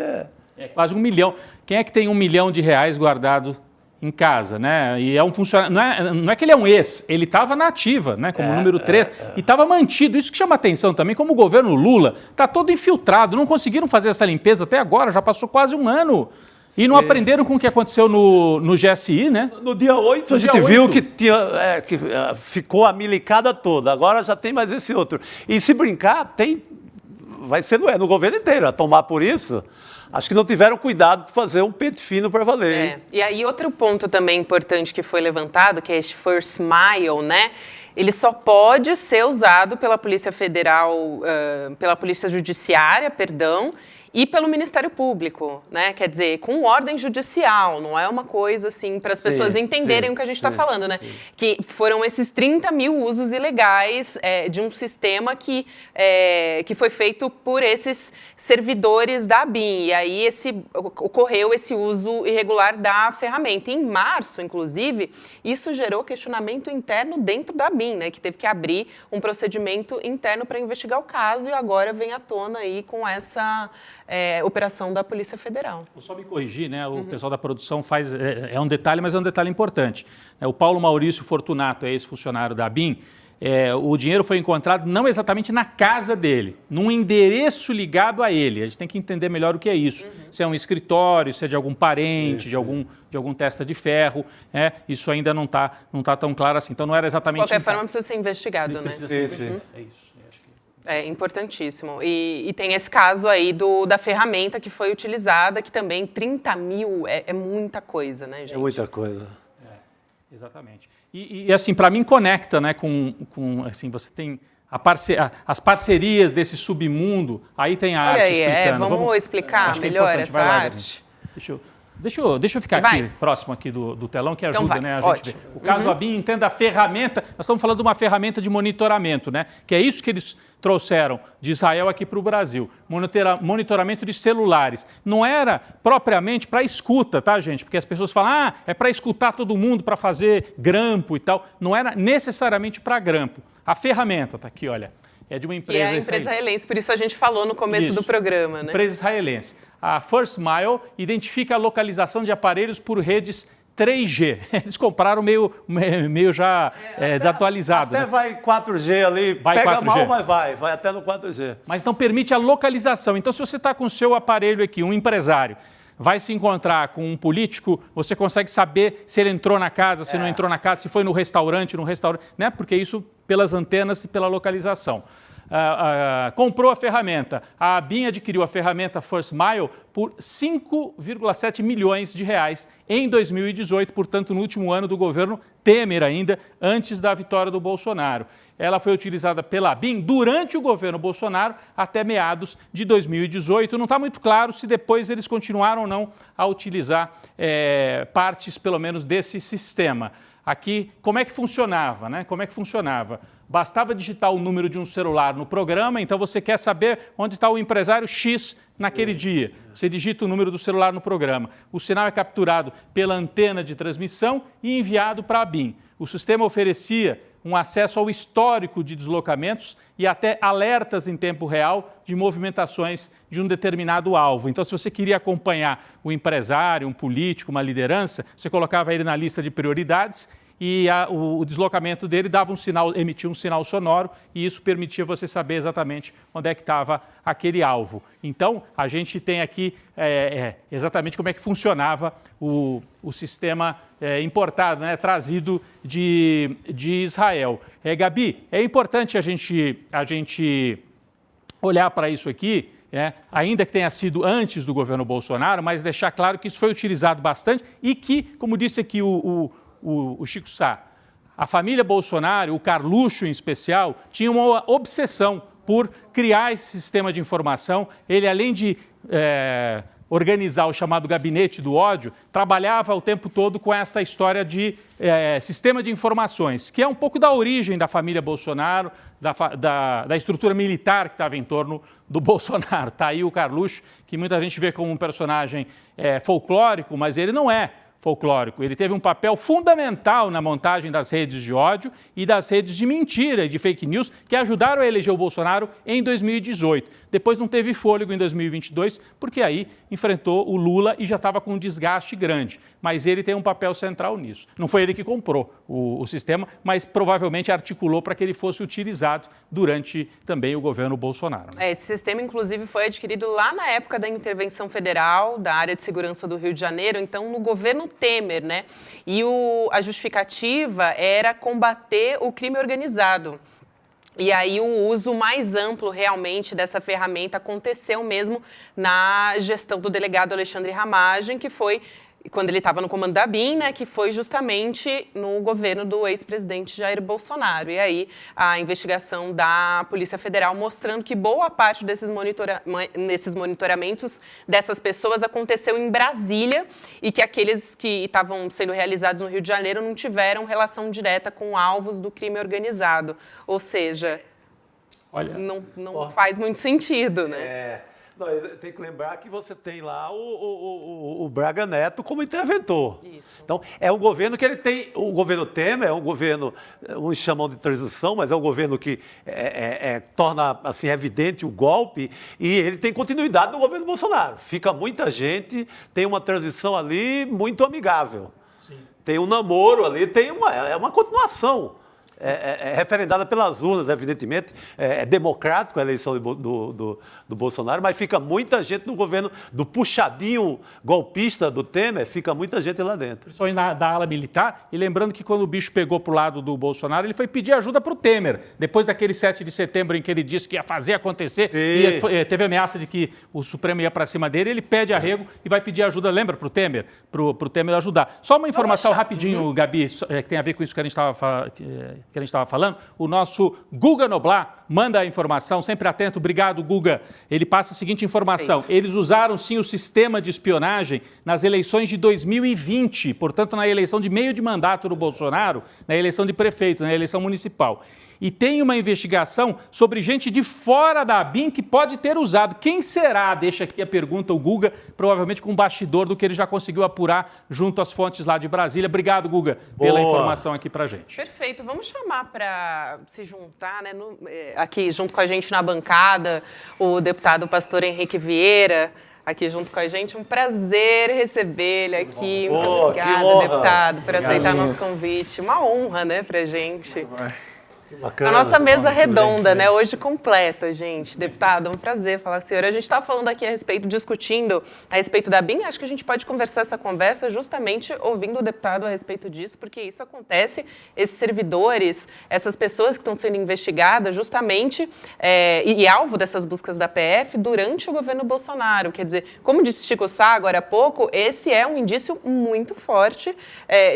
é quase 1 milhão. Quem é que tem 1 milhão de reais guardado em casa, né? E é um funcionário, não é que ele é um ex, ele estava na ativa, né? Como número 3, e estava mantido. Isso que chama atenção também, como o governo Lula está todo infiltrado, não conseguiram fazer essa limpeza até agora, já passou quase 1 ano. E não aprenderam com o que aconteceu no GSI, né? No dia 8, a gente viu que ficou a milicada toda, agora já tem mais esse outro. E se brincar, vai ser no governo inteiro, a tomar por isso. Acho que não tiveram cuidado de fazer um pente fino para valer. E aí outro ponto também importante que foi levantado, que é esse first mile, né? Ele só pode ser usado pela Polícia Federal, pela Polícia Judiciária, perdão, e pelo Ministério Público, né? Quer dizer, com ordem judicial, não é uma coisa assim para as pessoas entenderem o que a gente está falando, né? Que foram esses 30 mil usos ilegais de um sistema que foi feito por esses servidores da ABIN. E aí ocorreu esse uso irregular da ferramenta. Em março, inclusive, isso gerou questionamento interno dentro da ABIN, né? Que teve que abrir um procedimento interno para investigar o caso e agora vem à tona aí com essa operação da Polícia Federal. Vou só me corrigir, né? O pessoal da produção faz... É um detalhe, mas é um detalhe importante. O Paulo Maurício Fortunato é esse funcionário da ABIN. o dinheiro foi encontrado não exatamente na casa dele, num endereço ligado a ele. A gente tem que entender melhor o que é isso. Se é um escritório, se é de algum parente, de algum testa de ferro. Isso ainda não tá tão claro assim. Então não era exatamente... De qualquer forma, precisa ser investigado, né? Precisa ser investigado. É isso. É importantíssimo. E tem esse caso aí da ferramenta que foi utilizada, que também 30 mil é muita coisa, né, gente? É muita coisa. Exatamente. E assim, para mim, conecta, né, com assim, você tem as parcerias desse submundo, aí tem a arte explicando. Vamos explicar melhor essa arte? Deixa eu ficar aqui, próximo aqui do telão, que ajuda, então né, a gente ver. O caso ABIN, entenda a ferramenta, nós estamos falando de uma ferramenta de monitoramento, né, que é isso que eles trouxeram de Israel aqui para o Brasil, monitoramento de celulares. Não era propriamente para escuta, tá, gente? Porque as pessoas falam, é para escutar todo mundo, para fazer grampo e tal. Não era necessariamente para grampo. A ferramenta, tá aqui, olha, é de uma empresa... E é a empresa israelense, por isso a gente falou no começo do programa, né? Empresa israelense. A First Mile identifica a localização de aparelhos por redes 3G. Eles compraram meio já desatualizado. Até vai 4G ali, pega 4G. Mal, mas vai até no 4G. Mas não permite a localização. Então, se você está com o seu aparelho aqui, um empresário, vai se encontrar com um político, você consegue saber se ele entrou na casa, se não entrou na casa, se foi no restaurante, né? Porque isso pelas antenas e pela localização. Comprou a ferramenta. A ABIN adquiriu a ferramenta First Mile por 5,7 milhões de reais em 2018, portanto, no último ano do governo Temer ainda, antes da vitória do Bolsonaro. Ela foi utilizada pela ABIN durante o governo Bolsonaro até meados de 2018. Não está muito claro se depois eles continuaram ou não a utilizar partes, pelo menos, desse sistema. Aqui, como é que funcionava, né? Como é que funcionava? Bastava digitar o número de um celular no programa, então você quer saber onde está o empresário X naquele dia. Você digita o número do celular no programa. O sinal é capturado pela antena de transmissão e enviado para a ABIN. O sistema oferecia um acesso ao histórico de deslocamentos e até alertas em tempo real de movimentações de um determinado alvo. Então, se você queria acompanhar o empresário, um político, uma liderança, você colocava ele na lista de prioridades e o deslocamento dele dava um sinal, emitia um sinal sonoro e isso permitia você saber exatamente onde é que estava aquele alvo. Então, a gente tem aqui exatamente como é que funcionava o sistema importado, né, trazido de Israel. Gabi, é importante a gente olhar para isso aqui, ainda que tenha sido antes do governo Bolsonaro, mas deixar claro que isso foi utilizado bastante e que, como disse aqui o Chico Sá, a família Bolsonaro, o Carluxo em especial, tinha uma obsessão por criar esse sistema de informação. Ele, além de organizar o chamado gabinete do ódio, trabalhava o tempo todo com essa história de sistema de informações, que é um pouco da origem da família Bolsonaro, da estrutura militar que estava em torno do Bolsonaro. Está aí o Carluxo, que muita gente vê como um personagem folclórico, mas ele não é folclórico. Ele teve um papel fundamental na montagem das redes de ódio e das redes de mentira e de fake news que ajudaram a eleger o Bolsonaro em 2018. Depois não teve fôlego em 2022, porque aí enfrentou o Lula e já estava com um desgaste grande. Mas ele tem um papel central nisso. Não foi ele que comprou o sistema, mas provavelmente articulou para que ele fosse utilizado durante também o governo Bolsonaro. Esse sistema, inclusive, foi adquirido lá na época da intervenção federal da área de segurança do Rio de Janeiro, então no governo Temer, né? E a justificativa era combater o crime organizado. E aí o uso mais amplo realmente dessa ferramenta aconteceu mesmo na gestão do delegado Alexandre Ramagem, que foi quando ele estava no comando da ABIN, né, que foi justamente no governo do ex-presidente Jair Bolsonaro. E aí a investigação da Polícia Federal mostrando que boa parte desses monitoramentos dessas pessoas aconteceu em Brasília e que aqueles que estavam sendo realizados no Rio de Janeiro não tiveram relação direta com alvos do crime organizado. Ou seja, olha, não faz muito sentido, né? Não, tem que lembrar que você tem lá o Braga Neto como interventor. Isso. Então, é um governo que ele tem... O governo Temer é um governo, uns chamam de transição, mas é um governo que torna assim, evidente o golpe e ele tem continuidade no governo Bolsonaro. Fica muita gente, tem uma transição ali muito amigável. Sim. Tem um namoro ali, tem uma continuação. referendada pelas urnas, evidentemente, é democrático a eleição do Bolsonaro, mas fica muita gente no governo do puxadinho golpista do Temer, fica muita gente lá dentro. Principalmente da ala militar, e lembrando que quando o bicho pegou pro lado do Bolsonaro, ele foi pedir ajuda para o Temer, depois daquele 7 de setembro em que ele disse que ia fazer acontecer, teve ameaça de que o Supremo ia para cima dele, ele pede arrego e vai pedir ajuda, lembra, para o Temer? Para o Temer ajudar. Só uma informação rapidinho, Gabi, que tem a ver com isso que a gente estava falando. O nosso Guga Noblar manda a informação, sempre atento. Obrigado, Guga. Ele passa a seguinte informação. Eles usaram, sim, o sistema de espionagem nas eleições de 2020, portanto, na eleição de meio de mandato do Bolsonaro, na eleição de prefeito, na eleição municipal. E tem uma investigação sobre gente de fora da ABIN que pode ter usado. Quem será? Deixa aqui a pergunta o Guga, provavelmente com um bastidor do que ele já conseguiu apurar junto às fontes lá de Brasília. Obrigado, Guga, pela informação aqui pra gente. Perfeito. Vamos chamar para se juntar, né, aqui junto com a gente na bancada, o deputado pastor Henrique Vieira, aqui junto com a gente. Um prazer receber ele aqui. Obrigada, deputado, por aceitar nosso convite. Uma honra, né, pra gente. Bacana, a nossa mesa redonda, né? Hoje completa, gente. Deputado, é um prazer falar com o senhor. A gente está falando aqui discutindo a respeito da BIM. Acho que a gente pode conversar essa conversa justamente ouvindo o deputado a respeito disso, porque isso acontece, esses servidores, essas pessoas que estão sendo investigadas justamente e alvo dessas buscas da PF durante o governo Bolsonaro. Quer dizer, como disse Chico Sá agora há pouco, esse é um indício muito forte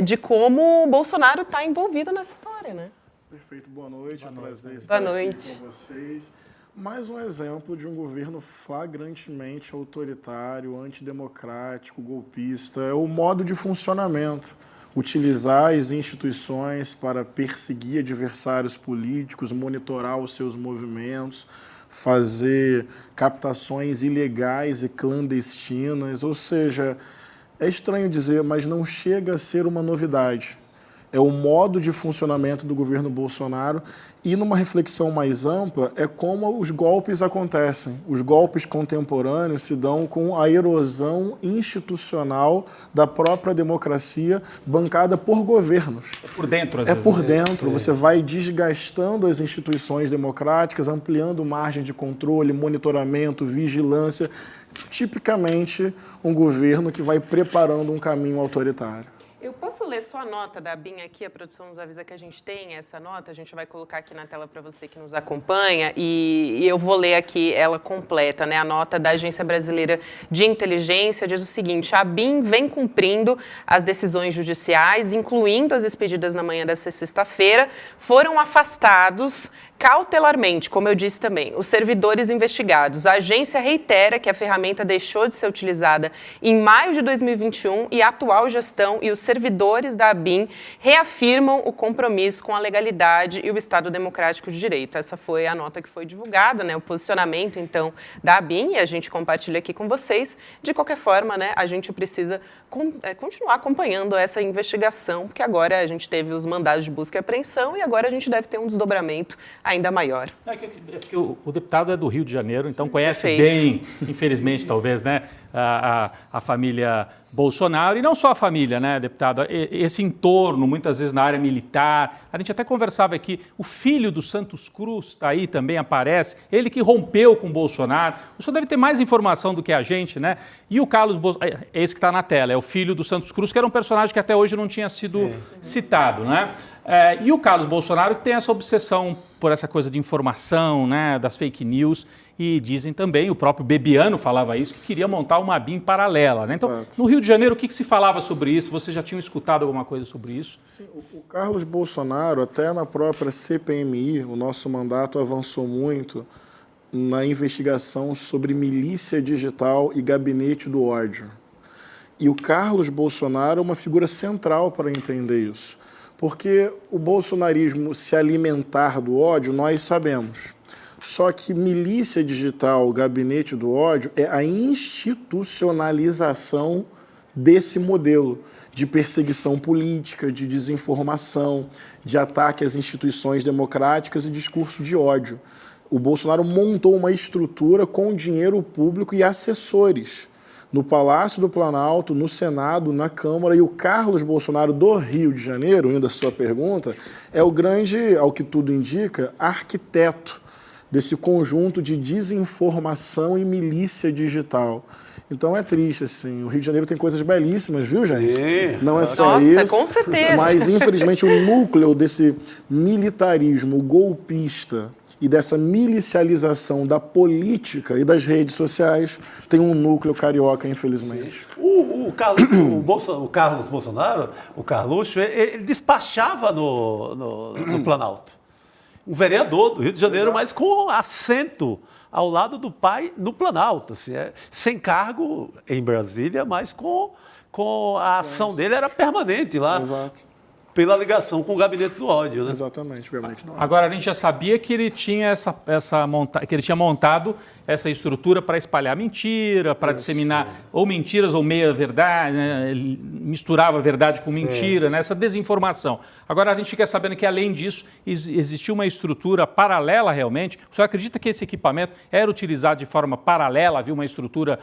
de como o Bolsonaro está envolvido nessa história, né? Perfeito, boa noite, é um prazer estar aqui com vocês. Mais um exemplo de um governo flagrantemente autoritário, antidemocrático, golpista. É o modo de funcionamento. Utilizar as instituições para perseguir adversários políticos, monitorar os seus movimentos, fazer captações ilegais e clandestinas. Ou seja, é estranho dizer, mas não chega a ser uma novidade. É o modo de funcionamento do governo Bolsonaro e, numa reflexão mais ampla, é como os golpes acontecem. Os golpes contemporâneos se dão com a erosão institucional da própria democracia bancada por governos. É por dentro, às vezes. É por dentro. Você vai desgastando as instituições democráticas, ampliando margem de controle, monitoramento, vigilância. Tipicamente, um governo que vai preparando um caminho autoritário. Eu posso ler só a nota da BIM aqui? A produção nos avisa que a gente tem essa nota. A gente vai colocar aqui na tela para você que nos acompanha. E eu vou ler aqui ela completa, né? A nota da Agência Brasileira de Inteligência diz o seguinte: a BIM vem cumprindo as decisões judiciais, incluindo as expedidas na manhã desta sexta-feira, foram afastados cautelarmente, como eu disse também, os servidores investigados. A agência reitera que a ferramenta deixou de ser utilizada em maio de 2021 e a atual gestão e os servidores da ABIN reafirmam o compromisso com a legalidade e o Estado Democrático de Direito. Essa foi a nota que foi divulgada, né, o posicionamento, então, da ABIN, e a gente compartilha aqui com vocês. De qualquer forma, né, a gente precisa continuar acompanhando essa investigação, porque agora a gente teve os mandados de busca e apreensão e agora a gente deve ter um desdobramento ainda maior. É que o deputado é do Rio de Janeiro, então conhece bem, infelizmente, talvez, né, a família Bolsonaro, e não só a família, né, deputado, esse entorno, muitas vezes na área militar. A gente até conversava aqui, o filho do Santos Cruz está aí, também aparece, ele que rompeu com o Bolsonaro. O senhor deve ter mais informação do que a gente, né? E o Carlos Bolsonaro, esse que está na tela, é o filho do Santos Cruz, que era um personagem que até hoje não tinha sido citado, né? E o Carlos Bolsonaro, que tem essa obsessão por essa coisa de informação, né, das fake news, e dizem também, o próprio Bebiano falava isso, que queria montar uma BIM paralela, né? Então, no Rio de Janeiro, o que se falava sobre isso? Vocês já tinham escutado alguma coisa sobre isso? Sim, o Carlos Bolsonaro, até na própria CPMI, o nosso mandato avançou muito na investigação sobre milícia digital e gabinete do ódio. E o Carlos Bolsonaro é uma figura central para entender isso. Porque o bolsonarismo se alimentar do ódio, nós sabemos. Só que milícia digital, gabinete do ódio, é a institucionalização desse modelo de perseguição política, de desinformação, de ataque às instituições democráticas e discurso de ódio. O Bolsonaro montou uma estrutura com dinheiro público e assessores no Palácio do Planalto, no Senado, na Câmara, e o Carlos Bolsonaro do Rio de Janeiro, indo à sua pergunta, é o grande, ao que tudo indica, arquiteto desse conjunto de desinformação e milícia digital. Então é triste, assim. O Rio de Janeiro tem coisas belíssimas, viu, gente? Não é só isso. Nossa, com certeza. Mas, infelizmente, o núcleo desse militarismo golpista e dessa milicialização da política e das redes sociais tem um núcleo carioca, infelizmente. O Carlos Bolsonaro, o Carluxo, ele despachava no Planalto. Um vereador do Rio de Janeiro, mas com assento ao lado do pai no Planalto, assim, sem cargo em Brasília, mas com a ação dele era permanente lá. Exato. Pela ligação com o gabinete do ódio, né? Exatamente, o gabinete do ódio. Agora, a gente já sabia que ele tinha que ele tinha montado essa estrutura para espalhar mentira, para disseminar ou mentiras ou meia-verdade, né? Ele misturava verdade com mentira, né? Essa desinformação. Agora, a gente fica sabendo que, além disso, existiu uma estrutura paralela realmente. O senhor acredita que esse equipamento era utilizado de forma paralela? Havia uma estrutura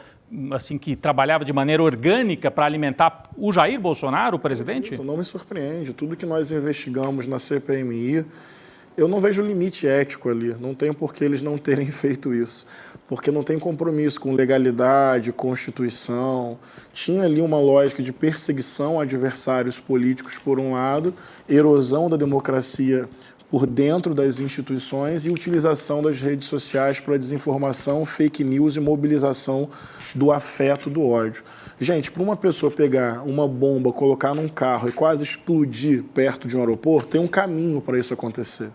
assim, que trabalhava de maneira orgânica para alimentar o Jair Bolsonaro, o presidente? Não me surpreende. Tudo que nós investigamos na CPMI, eu não vejo limite ético ali. Não tem por que eles não terem feito isso. Porque não tem compromisso com legalidade, Constituição. Tinha ali uma lógica de perseguição a adversários políticos, por um lado, erosão da democracia por dentro das instituições e utilização das redes sociais para desinformação, fake news e mobilização do afeto, do ódio. Gente, para uma pessoa pegar uma bomba, colocar num carro e quase explodir perto de um aeroporto, tem um caminho para isso acontecer,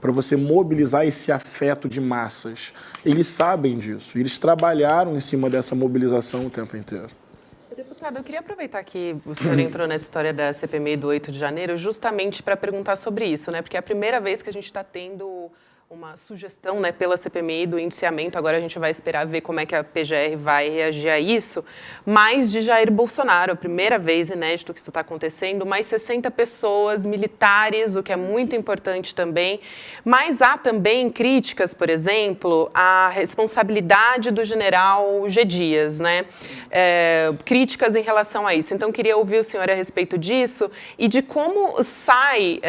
para você mobilizar esse afeto de massas. Eles sabem disso, eles trabalharam em cima dessa mobilização o tempo inteiro. Deputado, eu queria aproveitar que o senhor entrou nessa história da CPMI do 8 de janeiro justamente para perguntar sobre isso, né? Porque é a primeira vez que a gente está tendo uma sugestão, né, pela CPMI do indiciamento. Agora a gente vai esperar ver como é que a PGR vai reagir a isso. Mas de Jair Bolsonaro, a primeira vez inédito que isso está acontecendo, mais 60 pessoas, militares, o que é muito importante também. Mas há também críticas, por exemplo, à responsabilidade do general G. Dias, né? Críticas em relação a isso. Então, queria ouvir o senhor a respeito disso e de como sai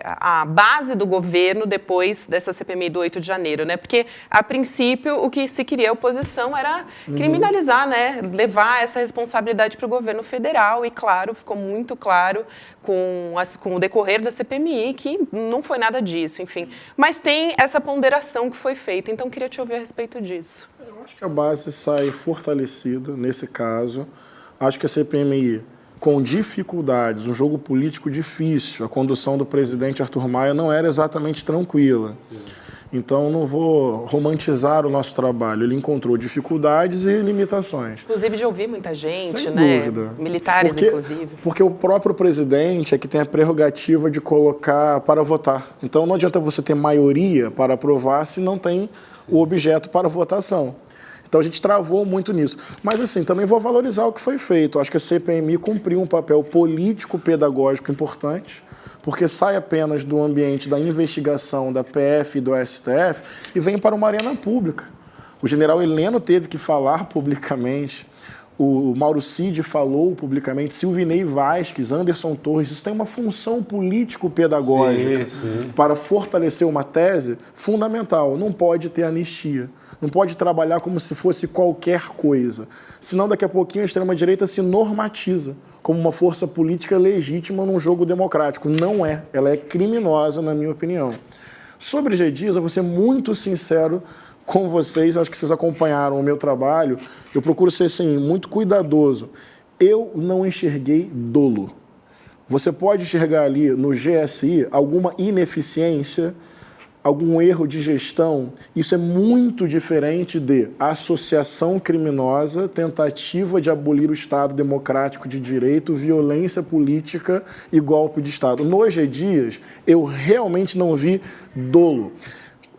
a base do governo depois dessa CPMI do 8 de janeiro, né? Porque, a princípio, o que se queria a oposição era criminalizar, né? Levar essa responsabilidade para o governo federal e, claro, ficou muito claro com o decorrer da CPMI que não foi nada disso, enfim. Mas tem essa ponderação que foi feita, então queria te ouvir a respeito disso. Eu acho que a base sai fortalecida nesse caso. Acho que a CPMI, com dificuldades, um jogo político difícil, a condução do presidente Arthur Maia não era exatamente tranquila. Então, não vou romantizar o nosso trabalho. Ele encontrou dificuldades e limitações. Inclusive de ouvir muita gente, sem né? dúvida. Militares, inclusive. Porque o próprio presidente é que tem a prerrogativa de colocar para votar. Então, não adianta você ter maioria para aprovar se não tem o objeto para votação. Então, a gente travou muito nisso. Mas, assim, também vou valorizar o que foi feito. Acho que a CPMI cumpriu um papel político-pedagógico importante, porque sai apenas do ambiente da investigação da PF e do STF e vem para uma arena pública. O general Heleno teve que falar publicamente, o Mauro Cid falou publicamente, Silvinei Vasquez, Anderson Torres. Isso tem uma função político-pedagógica para fortalecer uma tese fundamental. Não pode ter anistia. Não pode trabalhar como se fosse qualquer coisa. Senão, daqui a pouquinho, a extrema-direita se normatiza como uma força política legítima num jogo democrático. Não é. Ela é criminosa, na minha opinião. Sobre G. Dias, eu vou ser muito sincero com vocês. Acho que vocês acompanharam o meu trabalho. Eu procuro ser, assim, muito cuidadoso. Eu não enxerguei dolo. Você pode enxergar ali no GSI alguma ineficiência, algum erro de gestão. Isso é muito diferente de associação criminosa, tentativa de abolir o Estado democrático de direito, violência política e golpe de Estado. No G. Dias, eu realmente não vi dolo.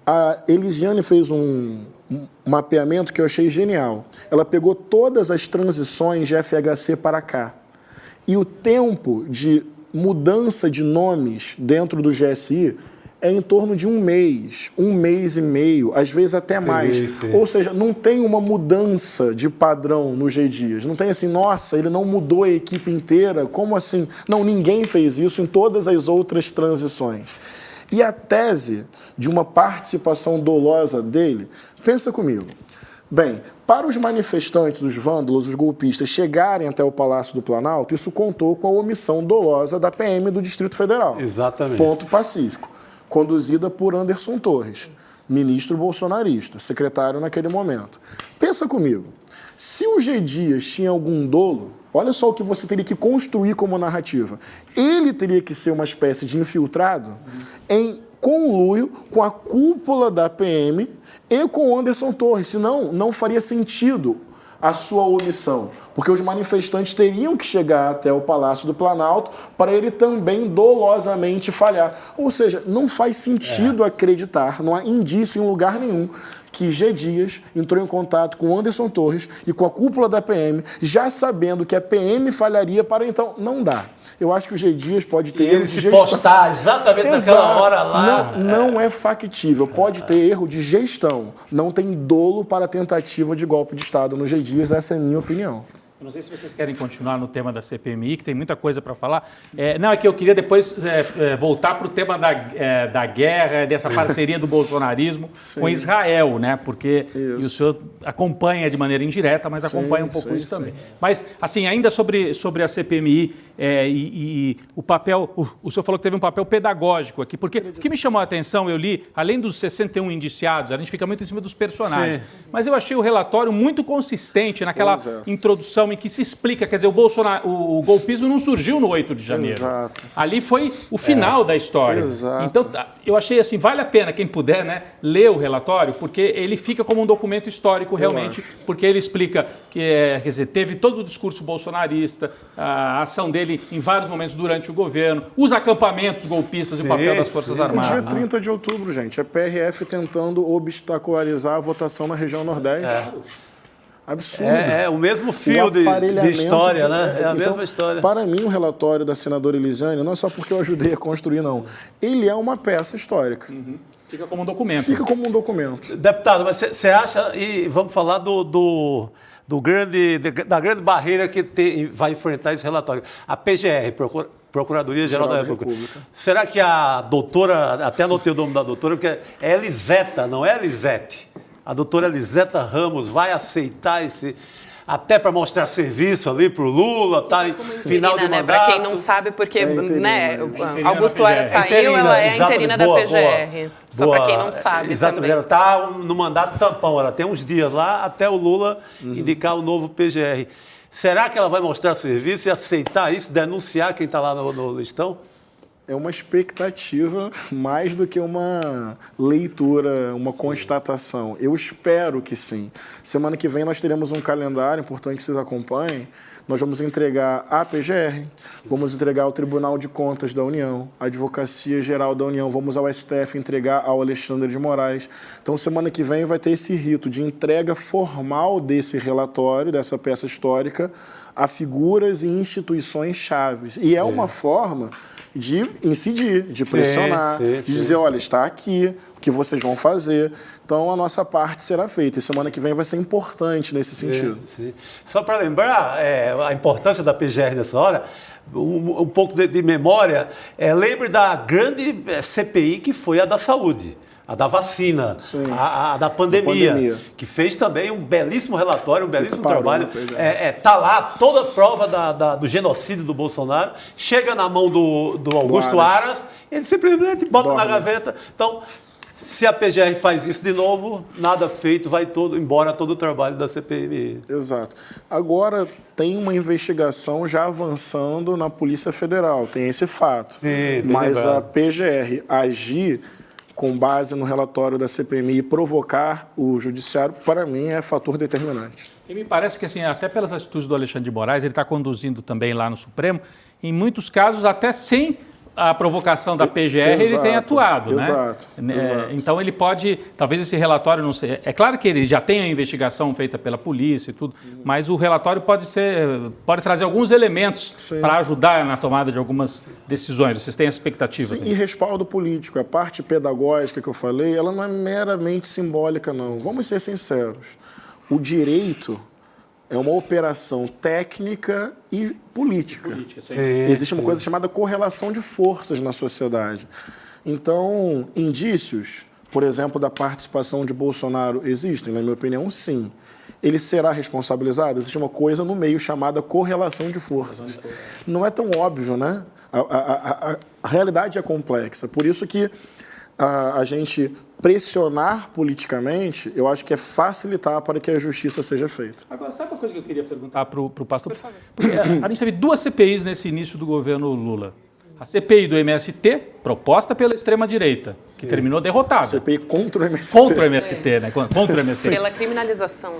A Elisiane fez um mapeamento que eu achei genial. Ela pegou todas as transições de FHC para cá. E o tempo de mudança de nomes dentro do GSI é em torno de um mês e meio, às vezes até mais. Ou seja, não tem uma mudança de padrão no G Dias. Não tem assim, nossa, ele não mudou a equipe inteira, como assim? Não, ninguém fez isso em todas as outras transições. E a tese de uma participação dolosa dele, pensa comigo. Bem, para os manifestantes, os vândalos, os golpistas chegarem até o Palácio do Planalto, isso contou com a omissão dolosa da PM do Distrito Federal. Exatamente. Ponto pacífico. Conduzida por Anderson Torres, ministro bolsonarista, secretário naquele momento. Pensa comigo, se o G Dias tinha algum dolo, olha só o que você teria que construir como narrativa. Ele teria que ser uma espécie de infiltrado em conluio com a cúpula da PM e com o Anderson Torres, senão não faria sentido a sua omissão, porque os manifestantes teriam que chegar até o Palácio do Planalto para ele também dolosamente falhar. Ou seja, não faz sentido acreditar, não há indício em lugar nenhum que G Dias entrou em contato com Anderson Torres e com a cúpula da PM, já sabendo que a PM falharia para então. Não dá. Eu acho que o G Dias pode ter erro de gestão. Postar exatamente naquela hora lá. Não é factível. Pode ter erro de gestão. Não tem dolo para tentativa de golpe de Estado no G Dias. Essa é a minha opinião. Eu não sei se vocês querem continuar no tema da CPMI, que tem muita coisa para falar. É que eu queria depois voltar para o tema da guerra, dessa parceria do bolsonarismo com Israel, né? Porque e o senhor acompanha de maneira indireta, mas acompanha um pouco isso também. Mas, assim, ainda sobre a CPMI e o papel... O senhor falou que teve um papel pedagógico aqui, porque o que me chamou a atenção, eu li, além dos 61 indiciados, a gente fica muito em cima dos personagens, mas eu achei o relatório muito consistente naquela introdução em que se explica, quer dizer, o golpismo não surgiu no 8 de janeiro. Exato. Ali foi o final da história. Exato. Então, eu achei assim, vale a pena, quem puder, né, ler o relatório, porque ele fica como um documento histórico realmente, porque ele explica que, quer dizer, teve todo o discurso bolsonarista, a ação dele em vários momentos durante o governo, os acampamentos golpistas e o papel das Forças Armadas. No dia 30 de outubro, gente, a PRF tentando obstacularizar a votação na região Nordeste. Absurdo. É o mesmo fio de história, né? É a mesma história. Para mim, o relatório da senadora Elisiane, não é só porque eu ajudei a construir, não. Ele é uma peça histórica. Fica como um documento. Fica como um documento. Deputado, mas você acha, e vamos falar da grande barreira que vai enfrentar esse relatório. A PGR, Procuradoria-Geral da República. Será que a doutora, até anotei o nome da doutora, porque é Eliseta, não é Elisete. A doutora Eliseta Ramos vai aceitar esse... Até para mostrar serviço ali para o Lula, tá? Final de mandato. Para quem não sabe, porque Augusto Aras saiu, ela é a interina da PGR. Só para quem não sabe. Exatamente, também. Ela está no mandato tampão, ela tem uns dias lá até o Lula indicar o novo PGR. Será que ela vai mostrar serviço e aceitar isso, denunciar quem está lá no listão? É uma expectativa mais do que uma leitura, uma constatação. Eu espero que sim. Semana que vem nós teremos um calendário, importante que vocês acompanhem. Nós vamos entregar a PGR, vamos entregar ao Tribunal de Contas da União, a Advocacia Geral da União, vamos ao STF entregar ao Alexandre de Moraes. Então, semana que vem vai ter esse rito de entrega formal desse relatório, dessa peça histórica, a figuras e instituições chaves. E é uma forma de incidir, de pressionar, de dizer, olha, está aqui, o que vocês vão fazer. Então, a nossa parte será feita. E semana que vem vai ser importante nesse sentido. Só para lembrar a importância da PGR nessa hora, um pouco de memória, lembre da grande CPI que foi a da saúde. A da vacina, a da pandemia, que fez também um belíssimo relatório, um belíssimo trabalho. Está lá toda a prova do genocídio do Bolsonaro, chega na mão do Augusto Aras, ele simplesmente bota na gaveta. Então, se a PGR faz isso de novo, nada feito, vai embora todo o trabalho da CPMI. Exato. Agora tem uma investigação já avançando na Polícia Federal, tem esse fato. Mas a PGR agir com base no relatório da CPMI e provocar o judiciário, para mim, é fator determinante. E me parece que, assim, até pelas atitudes do Alexandre de Moraes, ele está conduzindo também lá no Supremo, em muitos casos, até sem a provocação da PGR, ele tem atuado, né? Exato. Então ele pode, talvez esse relatório não seja... É claro que ele já tem a investigação feita pela polícia e tudo, mas o relatório pode trazer alguns elementos para ajudar na tomada de algumas decisões. Vocês têm essa expectativa? Sim, e respaldo político. A parte pedagógica que eu falei, ela não é meramente simbólica, não. Vamos ser sinceros. O direito é uma operação técnica e política. Existe uma coisa chamada correlação de forças na sociedade. Então, indícios, por exemplo, da participação de Bolsonaro existem? Na minha opinião, sim. Ele será responsabilizado? Existe uma coisa no meio chamada correlação de forças. Não é tão óbvio, né? A realidade é complexa. Por isso que a gente pressionar politicamente, eu acho que é facilitar para que a justiça seja feita. Agora, sabe uma coisa que eu queria perguntar para o pastor? Por favor. Porque a gente teve 2 CPIs nesse início do governo Lula. A CPI do MST, proposta pela extrema-direita, que terminou derrotada. CPI contra o MST. Contra o MST, né? Contra o MST. Pela criminalização.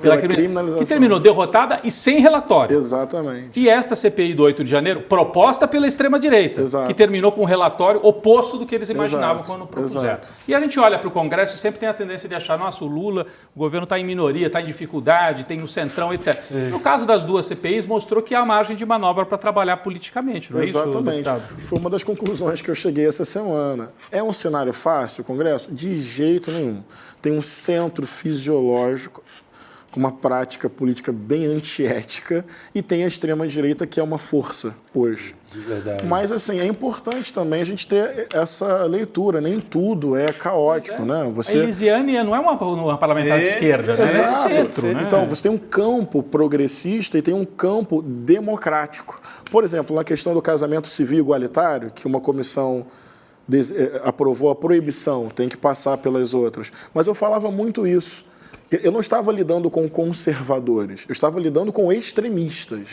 Que terminou derrotada e sem relatório. Exatamente. E esta CPI do 8 de janeiro, proposta pela extrema-direita, que terminou com um relatório oposto do que eles imaginavam quando propuseram. E a gente olha para o Congresso e sempre tem a tendência de achar, nossa, o Lula, o governo está em minoria, está em dificuldade, tem no centrão, etc. No caso das 2 CPIs, mostrou que há margem de manobra para trabalhar politicamente, não é isso, deputado? Foi uma das conclusões que eu cheguei essa semana. É um cenário fácil, o Congresso? De jeito nenhum. Tem um centro fisiológico com uma prática política bem antiética e tem a extrema-direita, que é uma força hoje. Mas, assim, é importante também a gente ter essa leitura. Nem tudo é caótico, né? A Elisiane não é uma parlamentar de esquerda, né? É centro, né? Então, você tem um campo progressista e tem um campo democrático. Por exemplo, na questão do casamento civil igualitário, que uma comissão aprovou a proibição, tem que passar pelas outras. Mas eu falava muito isso. Eu não estava lidando com conservadores, eu estava lidando com extremistas.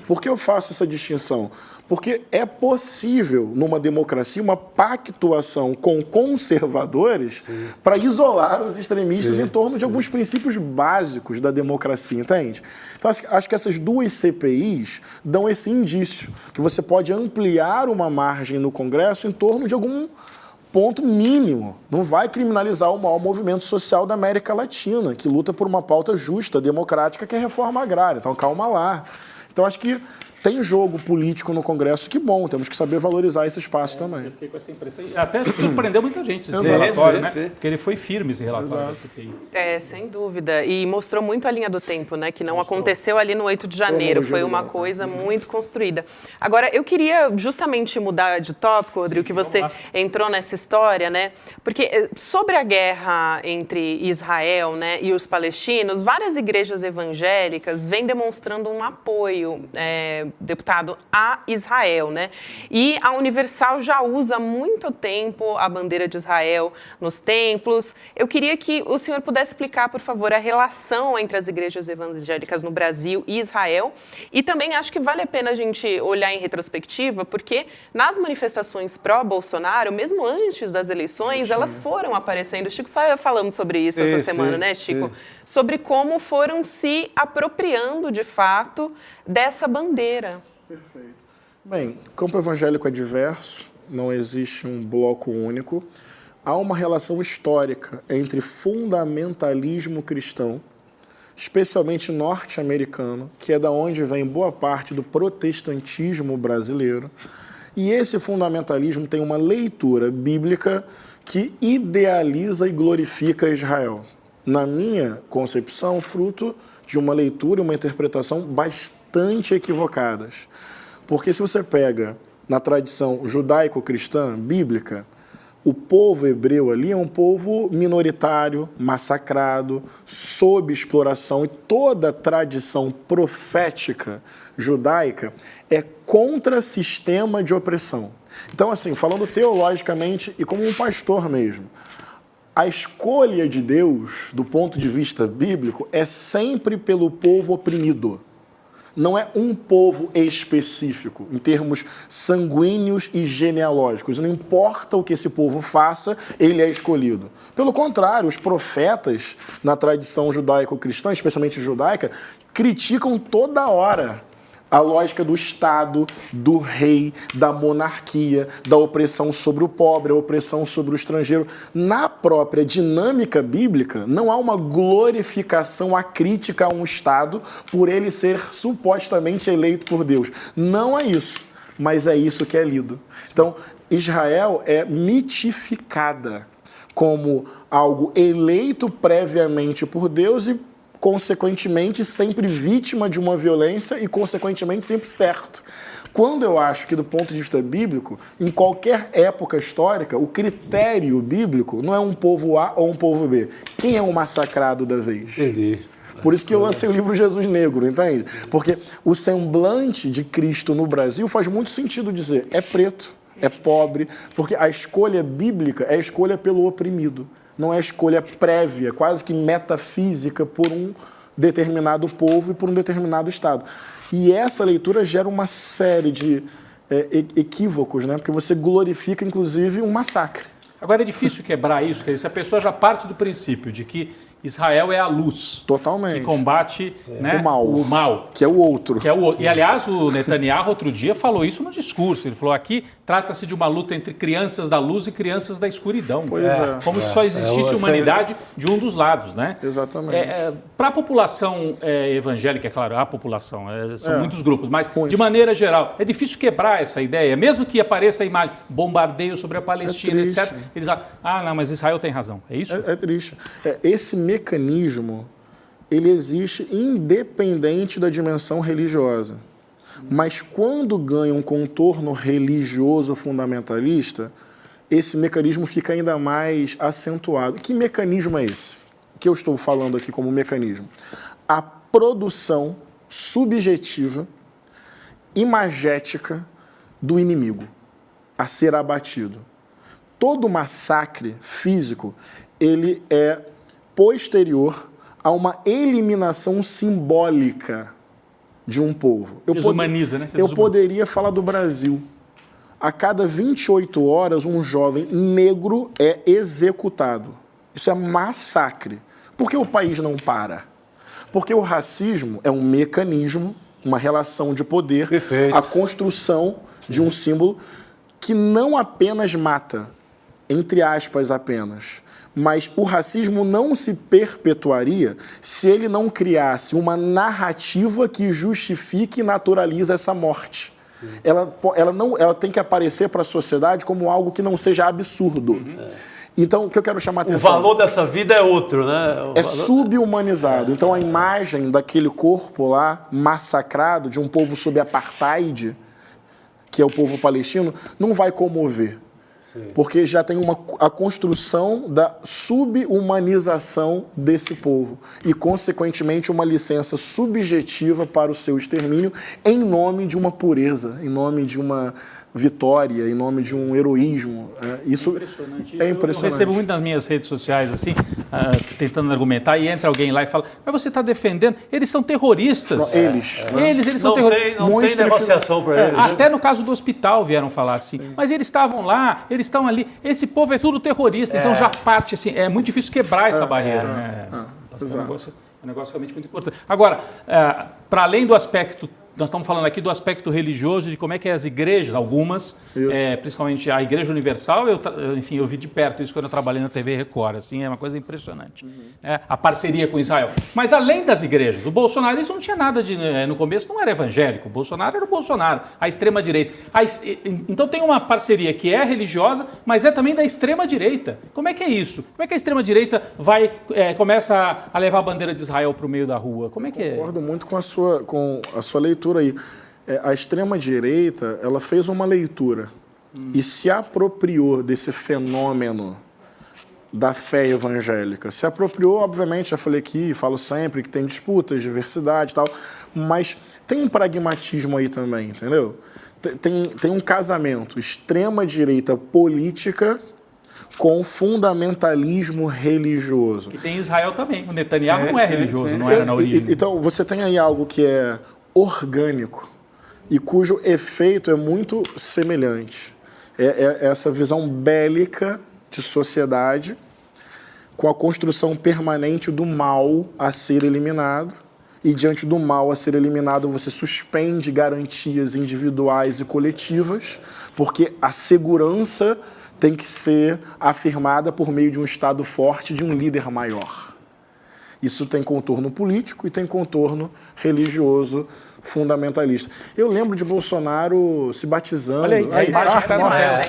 Por que eu faço essa distinção? Porque é possível, numa democracia, uma pactuação com conservadores para isolar os extremistas em torno de alguns princípios básicos da democracia, entende? Então, acho que essas 2 CPIs dão esse indício, que você pode ampliar uma margem no Congresso em torno de algum ponto mínimo. Não vai criminalizar o maior movimento social da América Latina, que luta por uma pauta justa, democrática, que é a reforma agrária. Então, calma lá. Então, acho que tem jogo político no Congresso, que bom, temos que saber valorizar esse espaço também. Eu fiquei com essa impressão. Até surpreendeu muita gente esse relatório, né? Porque ele foi firme, esse relatório da CPI. Sem dúvida. E mostrou muito a linha do tempo, né? Que não aconteceu ali no 8 de janeiro. Foi uma coisa muito construída. Agora, eu queria justamente mudar de tópico, Rodrigo, que você entrou nessa história, né? Porque sobre a guerra entre Israel, né, e os palestinos, várias igrejas evangélicas vêm demonstrando um apoio, deputado, a Israel, né? E a Universal já usa há muito tempo a bandeira de Israel nos templos. Eu queria que o senhor pudesse explicar, por favor, a relação entre as igrejas evangélicas no Brasil e Israel. E também acho que vale a pena a gente olhar em retrospectiva, porque nas manifestações pró-Bolsonaro, mesmo antes das eleições, elas foram aparecendo. Chico só falamos sobre isso essa semana, né, Chico? Sobre como foram se apropriando, de fato, dessa bandeira. Perfeito. Bem, o campo evangélico é diverso, não existe um bloco único. Há uma relação histórica entre fundamentalismo cristão, especialmente norte-americano, que é da onde vem boa parte do protestantismo brasileiro, e esse fundamentalismo tem uma leitura bíblica que idealiza e glorifica Israel. Na minha concepção, fruto de uma leitura e uma interpretação bastante equivocadas. Porque se você pega na tradição judaico-cristã, bíblica, o povo hebreu ali é um povo minoritário, massacrado, sob exploração, e toda a tradição profética judaica é contra sistema de opressão. Então, assim, falando teologicamente e como um pastor mesmo, a escolha de Deus, do ponto de vista bíblico, é sempre pelo povo oprimido. Não é um povo específico, em termos sanguíneos e genealógicos. Não importa o que esse povo faça, ele é escolhido. Pelo contrário, os profetas, na tradição judaico-cristã, especialmente judaica, criticam toda hora A lógica do Estado, do rei, da monarquia, da opressão sobre o pobre, a opressão sobre o estrangeiro. Na própria dinâmica bíblica, não há uma glorificação, a crítica a um Estado por ele ser supostamente eleito por Deus. Não é isso, mas é isso que é lido. Então, Israel é mitificada como algo eleito previamente por Deus e, consequentemente, sempre vítima de uma violência e, consequentemente, sempre certo. Quando eu acho que, do ponto de vista bíblico, em qualquer época histórica, o critério bíblico não é um povo A ou um povo B. Quem é o massacrado da vez? Entendi. Por isso que eu lancei o livro Jesus Negro, entende? Porque o semblante de Cristo no Brasil faz muito sentido dizer, é preto, é pobre, porque a escolha bíblica é a escolha pelo oprimido. Não é escolha prévia, quase que metafísica por um determinado povo e por um determinado Estado. E essa leitura gera uma série de equívocos, né? Porque você glorifica, inclusive, um massacre. Agora é difícil quebrar isso, porque se a pessoa já parte do princípio de que Israel é a luz. Totalmente. Que combate né, o mal. Que é o outro. E, aliás, o Netanyahu, outro dia, falou isso no discurso. Ele falou, aqui trata-se de uma luta entre crianças da luz e crianças da escuridão. Pois é. Como se só existisse humanidade de um dos lados, né? Exatamente. Para a população evangélica, é claro, a população, são muitos grupos, mas de maneira geral, é difícil quebrar essa ideia. Mesmo que apareça a imagem, bombardeio sobre a Palestina, etc. Eles falam, não, mas Israel tem razão. É isso? É triste. Esse mecanismo, ele existe independente da dimensão religiosa. Mas quando ganha um contorno religioso fundamentalista, esse mecanismo fica ainda mais acentuado. Que mecanismo é esse? Que eu estou falando aqui como mecanismo? A produção subjetiva, imagética do inimigo a ser abatido. Todo massacre físico, ele é posterior a uma eliminação simbólica de um povo. Desumaniza, né? Eu poderia falar do Brasil. A cada 28 horas, um jovem negro é executado. Isso é massacre. Por que o país não para? Porque o racismo é um mecanismo, uma relação de poder, a construção de um símbolo que não apenas mata, entre aspas apenas, mas o racismo não se perpetuaria se ele não criasse uma narrativa que justifique e naturalize essa morte. Ela tem que aparecer para a sociedade como algo que não seja absurdo. Então, o que eu quero chamar a atenção... O valor dessa vida é outro, né? É subhumanizado. Então, a imagem daquele corpo lá, massacrado, de um povo sob apartheid, que é o povo palestino, não vai comover. Porque já tem a construção da subhumanização desse povo e, consequentemente, uma licença subjetiva para o seu extermínio em nome de uma pureza, em nome de uma vitória, em nome de um heroísmo. Isso é impressionante. Eu recebo muito nas minhas redes sociais, assim, tentando argumentar, e entra alguém lá e fala, mas você está defendendo? Eles são terroristas. Eles são terroristas. Não tem negociação para eles. Até no caso do hospital vieram falar assim. Sim. Mas eles estavam lá, eles estão ali. Esse povo é tudo terrorista. Então já parte assim. É muito difícil quebrar essa barreira. É um negócio realmente muito importante. Agora, para além do aspecto, nós estamos falando aqui do aspecto religioso, de como é que as igrejas, algumas, principalmente a Igreja Universal, enfim, eu vi de perto isso quando eu trabalhei na TV Record, assim, é uma coisa impressionante. A parceria com Israel. Mas além das igrejas, o bolsonarismo não tinha nada de... No começo não era evangélico, o Bolsonaro era o Bolsonaro, a extrema-direita. Então tem uma parceria que é religiosa, mas é também da extrema-direita. Como é que é isso? Como é que a extrema-direita começa a levar a bandeira de Israel para o meio da rua? Como é que é? Concordo muito com a sua leitura aí. A extrema-direita, ela fez uma leitura e se apropriou desse fenômeno da fé evangélica. Se apropriou, obviamente, já falei aqui, falo sempre que tem disputas, diversidade e tal, mas tem um pragmatismo aí também, entendeu? Tem um casamento extrema-direita política com fundamentalismo religioso. E tem Israel também. O Netanyahu não é religioso, não era na origem. Então, você tem aí algo que é orgânico e cujo efeito é muito semelhante. É essa visão bélica de sociedade com a construção permanente do mal a ser eliminado e diante do mal a ser eliminado, você suspende garantias individuais e coletivas, porque a segurança tem que ser afirmada por meio de um Estado forte, de um líder maior. Isso tem contorno político e tem contorno religioso fundamentalista. Eu lembro de Bolsonaro se batizando. Olha aí, a imagem está na tela.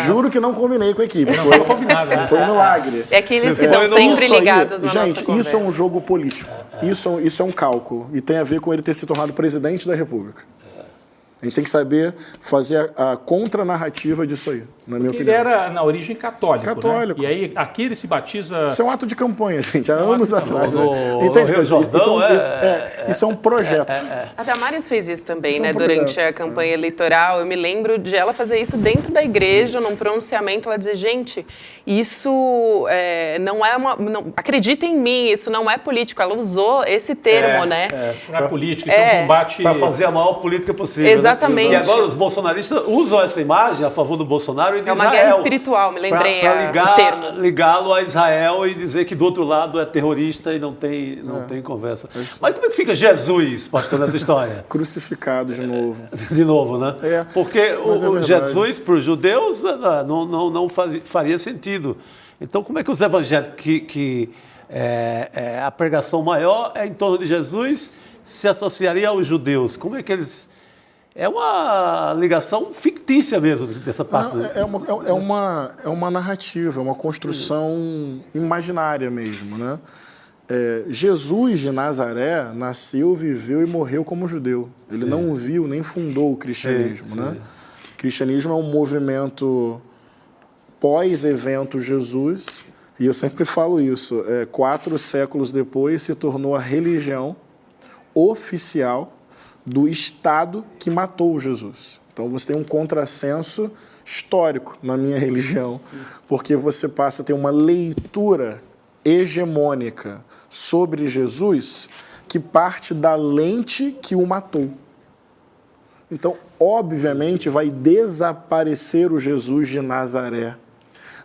Juro que não combinei com a equipe. Não foi combinado, né? Foi um milagre. É aqueles que estão sempre ligados na nossa Gente, isso é um jogo político. Isso é um cálculo. E tem a ver com ele ter se tornado presidente da República. A gente tem que saber fazer a contranarrativa disso aí, na minha opinião. Ele era, na origem, católico. Católico. Né? E aí, aqui ele se batiza... Isso é um ato de campanha, gente, há anos atrás. Entende? Isso é um projeto. A Damares fez isso também, né? Durante a campanha eleitoral. Eu me lembro de ela fazer isso dentro da igreja, num pronunciamento, ela dizer, gente, isso não é uma... Não, acredita em mim, isso não é político. Ela usou esse termo, né? Isso não é política, isso é um combate... Para fazer a maior política possível. Exatamente. Né? E agora os bolsonaristas usam essa imagem a favor do Bolsonaro e de Israel. É uma guerra espiritual, me lembrei para ligá-lo a Israel e dizer que do outro lado é terrorista e não tem conversa. Mas como é que fica Jesus, pastor, nessa história? Crucificado de novo. De novo, né? Porque o Jesus, para os judeus, não faria sentido. Então, como é que os evangélicos, a pregação maior é em torno de Jesus, se associaria aos judeus? Como é que eles... É uma ligação fictícia mesmo dessa parte. É uma narrativa, é uma construção imaginária mesmo, né? Jesus de Nazaré nasceu, viveu e morreu como judeu. Ele não viu nem fundou o cristianismo, né? O cristianismo é um movimento pós-evento Jesus, e eu sempre falo isso, 4 séculos depois se tornou a religião oficial do Estado que matou Jesus. Então você tem um contrassenso histórico na minha religião, porque você passa a ter uma leitura hegemônica sobre Jesus que parte da lente que o matou. Então, obviamente, vai desaparecer o Jesus de Nazaré,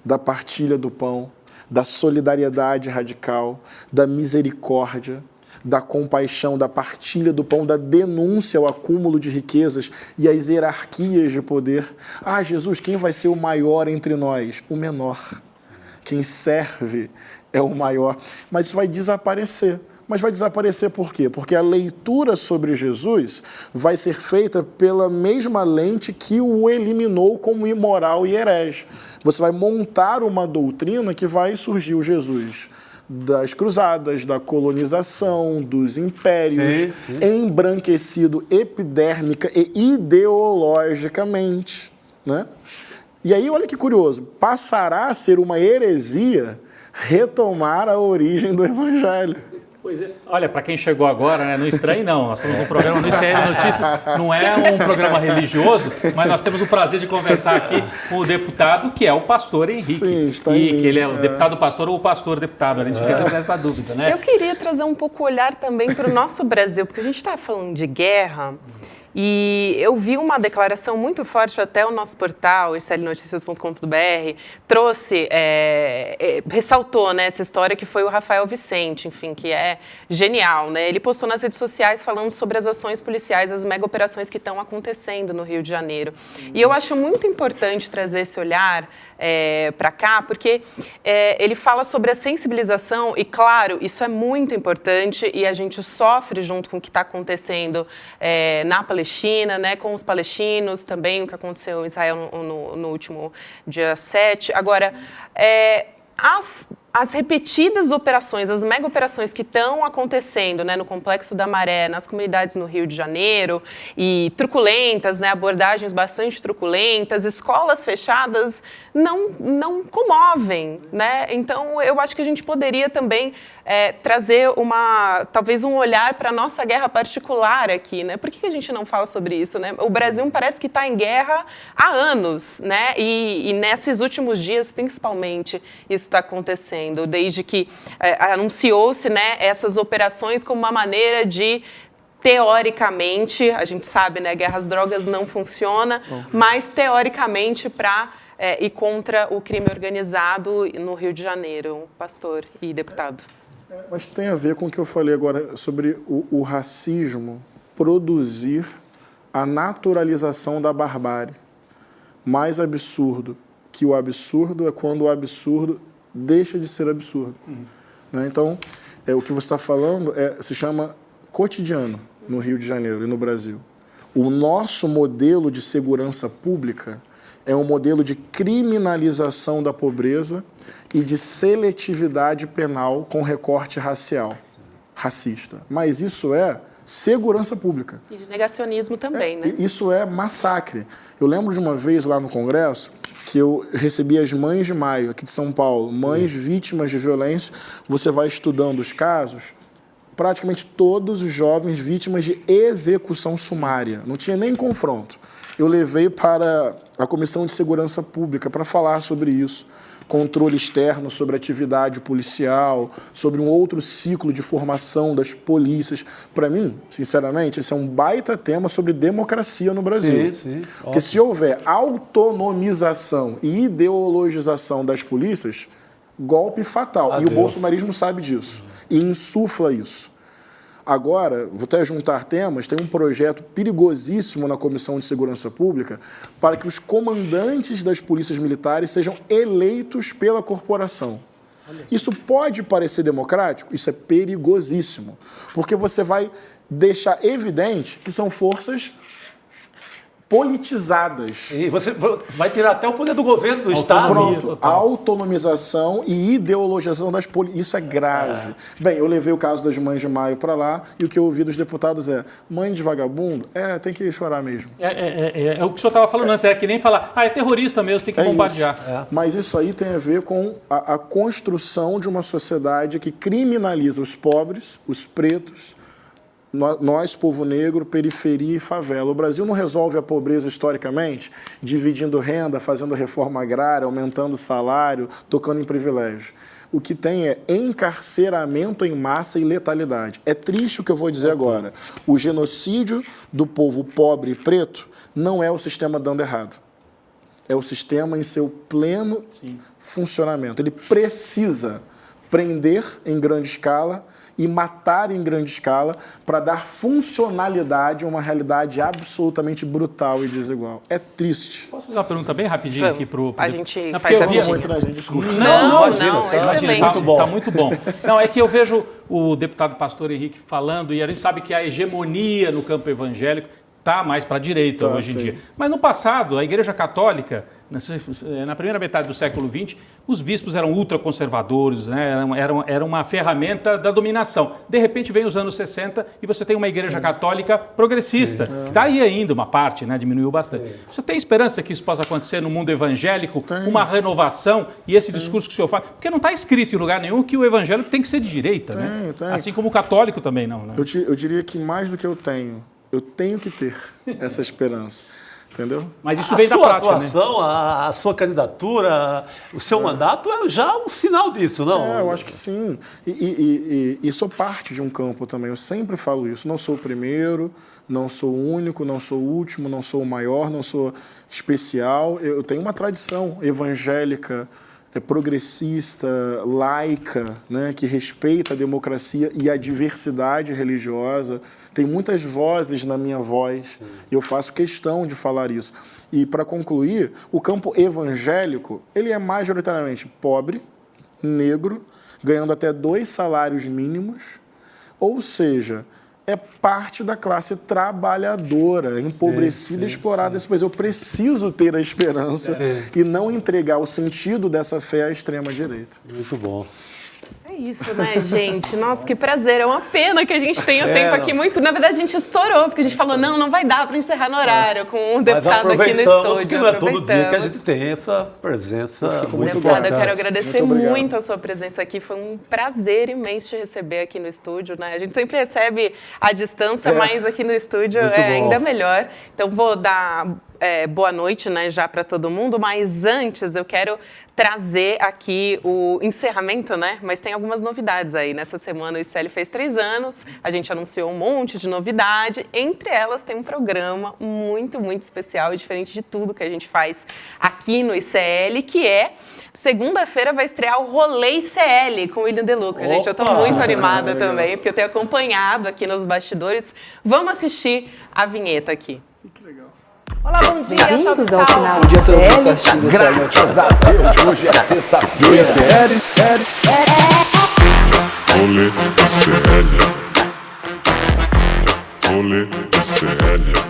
da partilha do pão, da solidariedade radical, da misericórdia, da compaixão, da partilha do pão, da denúncia ao acúmulo de riquezas e às hierarquias de poder. Ah, Jesus, quem vai ser o maior entre nós? O menor. Quem serve é o maior. Mas isso vai desaparecer. Mas vai desaparecer por quê? Porque a leitura sobre Jesus vai ser feita pela mesma lente que o eliminou como imoral e herege. Você vai montar uma doutrina que vai surgir o Jesus das cruzadas, da colonização, dos impérios, embranquecido epidérmica e ideologicamente, né? E aí, olha que curioso, passará a ser uma heresia retomar a origem do Evangelho. Pois é. Olha, para quem chegou agora, né, não estranhe não, nós estamos no programa no ICL Notícias, não é um programa religioso, mas nós temos o prazer de conversar aqui com o deputado, que é o pastor Henrique. Sim, está e que ele é o deputado pastor ou o pastor deputado, a gente fica sempre essa dúvida, né? Eu queria trazer um pouco o olhar também para o nosso Brasil, porque a gente está falando de guerra. E eu vi uma declaração muito forte, até o nosso portal, iclnoticias.com.br, trouxe, ressaltou, né, essa história que foi o Rafael Vicente, enfim, que é genial, né? Ele postou nas redes sociais falando sobre as ações policiais, as mega operações que estão acontecendo no Rio de Janeiro. E eu acho muito importante trazer esse olhar para cá, porque ele fala sobre a sensibilização e, claro, isso é muito importante e a gente sofre junto com o que está acontecendo na Palestina, né, com os palestinos também, o que aconteceu em Israel no último dia 7. Agora, as repetidas operações, as mega operações que estão acontecendo, né, no Complexo da Maré, nas comunidades no Rio de Janeiro, e truculentas, né, abordagens bastante truculentas, escolas fechadas, não comovem, né? Então, eu acho que a gente poderia também trazer talvez um olhar para a nossa guerra particular aqui, né? Por que a gente não fala sobre isso, né? O Brasil parece que está em guerra há anos, né? E nesses últimos dias, principalmente, isso está acontecendo, desde que anunciou-se, né, essas operações como uma maneira de, teoricamente, a gente sabe, né, guerra às drogas não funciona, mas teoricamente para ir contra o crime organizado no Rio de Janeiro, pastor e deputado. Mas tem a ver com o que eu falei agora sobre o racismo produzir a naturalização da barbárie. Mais absurdo que o absurdo é quando o absurdo deixa de ser absurdo. Né? Então, o que você está falando se chama cotidiano no Rio de Janeiro e no Brasil. O nosso modelo de segurança pública é um modelo de criminalização da pobreza e de seletividade penal com recorte racial, racista. Mas isso é segurança pública. E de negacionismo também, né? Isso é massacre. Eu lembro de uma vez lá no Congresso que eu recebi as Mães de Maio, aqui de São Paulo, mães vítimas de violência. Você vai estudando os casos, praticamente todos os jovens vítimas de execução sumária. Não tinha nem confronto. Eu levei para a Comissão de Segurança Pública para falar sobre isso. Controle externo sobre atividade policial, sobre um outro ciclo de formação das polícias. Para mim, sinceramente, esse é um baita tema sobre democracia no Brasil. Sim. Porque se houver autonomização e ideologização das polícias, golpe fatal. Adeus. E o bolsonarismo sabe disso. E insufla isso. Agora, vou até juntar temas, tem um projeto perigosíssimo na Comissão de Segurança Pública para que os comandantes das polícias militares sejam eleitos pela corporação. Isso pode parecer democrático? Isso é perigosíssimo, porque você vai deixar evidente que são forças politizadas. E você vai tirar até o poder do governo, do Estado. Pronto, autonomização e ideologização das polícias. Isso é grave. Bem, eu levei o caso das Mães de Maio para lá e o que eu ouvi dos deputados mãe de vagabundo, tem que chorar mesmo. É o que o senhor estava falando antes, era que nem falar, é terrorista mesmo, tem que bombardear. Mas isso aí tem a ver com a construção de uma sociedade que criminaliza os pobres, os pretos, nós, povo negro, periferia e favela. O Brasil não resolve a pobreza historicamente dividindo renda, fazendo reforma agrária, aumentando salário, tocando em privilégio. O que tem é encarceramento em massa e letalidade. É triste o que eu vou dizer agora. O genocídio do povo pobre e preto não é o sistema dando errado. É o sistema em seu pleno funcionamento. Ele precisa prender em grande escala e matar em grande escala para dar funcionalidade a uma realidade absolutamente brutal e desigual. É triste. Posso fazer uma pergunta bem rapidinho aqui pro... A gente não, faz a desculpa. Não, excelente. Tá muito bom. Não, é que eu vejo o deputado pastor Henrique falando, e a gente sabe que a hegemonia no campo evangélico está mais para a direita hoje em dia. Mas no passado, a Igreja Católica, na primeira metade do século XX, os bispos eram ultraconservadores, né? Era uma ferramenta da dominação. De repente, vem os anos 60 e você tem uma Igreja Católica progressista, que está aí ainda, uma parte, né? Diminuiu bastante. Você tem esperança que isso possa acontecer no mundo evangélico, uma renovação e esse discurso que o senhor faz? Porque não está escrito em lugar nenhum que o evangélico tem que ser de direita, né? Assim como o católico também não. Né? Eu diria que mais do que eu tenho que ter essa esperança, entendeu? Mas isso vem da prática, né? A sua atuação, a sua candidatura, o seu mandato é já um sinal disso, não? Eu acho que sim. E sou parte de um campo também, eu sempre falo isso. Não sou o primeiro, não sou o único, não sou o último, não sou o maior, não sou especial. Eu tenho uma tradição evangélica, progressista, laica, né, que respeita a democracia e a diversidade religiosa. Tem muitas vozes na minha voz e eu faço questão de falar isso. E, para concluir, o campo evangélico, ele é majoritariamente pobre, negro, ganhando até 2 salários mínimos, ou seja, é parte da classe trabalhadora, empobrecida, explorada. Mas eu preciso ter a esperança e não entregar o sentido dessa fé à extrema-direita. Muito bom. É isso, né, gente? Nossa, que prazer. É uma pena que a gente tenha tempo aqui muito. Na verdade, a gente estourou, porque a gente falou, não vai dar para encerrar no horário com um deputado aqui no estúdio. Que não é todo dia que a gente tem essa presença muito deputada, importante. eu quero agradecer muito a sua presença aqui. Foi um prazer imenso te receber aqui no estúdio, né? A gente sempre recebe à distância, mas aqui no estúdio é ainda melhor. Então, vou dar boa noite, né, já para todo mundo, mas antes eu quero trazer aqui o encerramento, né? Mas tem algumas novidades aí. Nessa semana o ICL fez 3 anos, a gente anunciou um monte de novidade. Entre elas tem um programa muito, muito especial e diferente de tudo que a gente faz aqui no ICL, que é segunda-feira vai estrear o Rolê ICL com o William De Luca. Gente, eu tô muito animada também, porque eu tenho acompanhado aqui nos bastidores. Vamos assistir a vinheta aqui. Que legal. Olá, bom dia, bem-vindos ao sinal bom dia ICL. Graças a Deus, hoje é sexta-feira. ICL. Rolê ICL. Rolê ICL.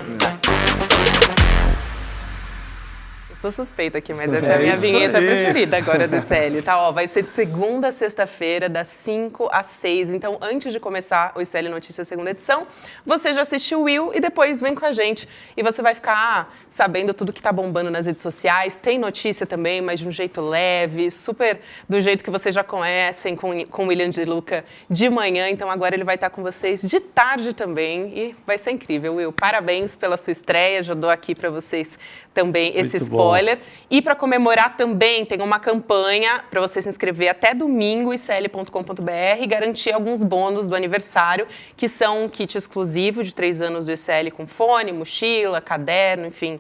Sou suspeita aqui, mas essa é a minha vinheta preferida agora do ICL, tá? Ó, vai ser de segunda a sexta-feira, das 5 às 6. Então, antes de começar o ICL Notícias segunda edição, você já assistiu o Will e depois vem com a gente. E você vai ficar sabendo tudo que tá bombando nas redes sociais. Tem notícia também, mas de um jeito leve, super do jeito que vocês já conhecem, com o William De Luca de manhã. Então, agora ele vai estar com vocês de tarde também e vai ser incrível, Will. Parabéns pela sua estreia, já dou aqui para vocês também esse spoiler. E para comemorar também tem uma campanha para você se inscrever até domingo, icl.com.br, e garantir alguns bônus do aniversário, que são um kit exclusivo de 3 anos do ICL com fone, mochila, caderno, enfim.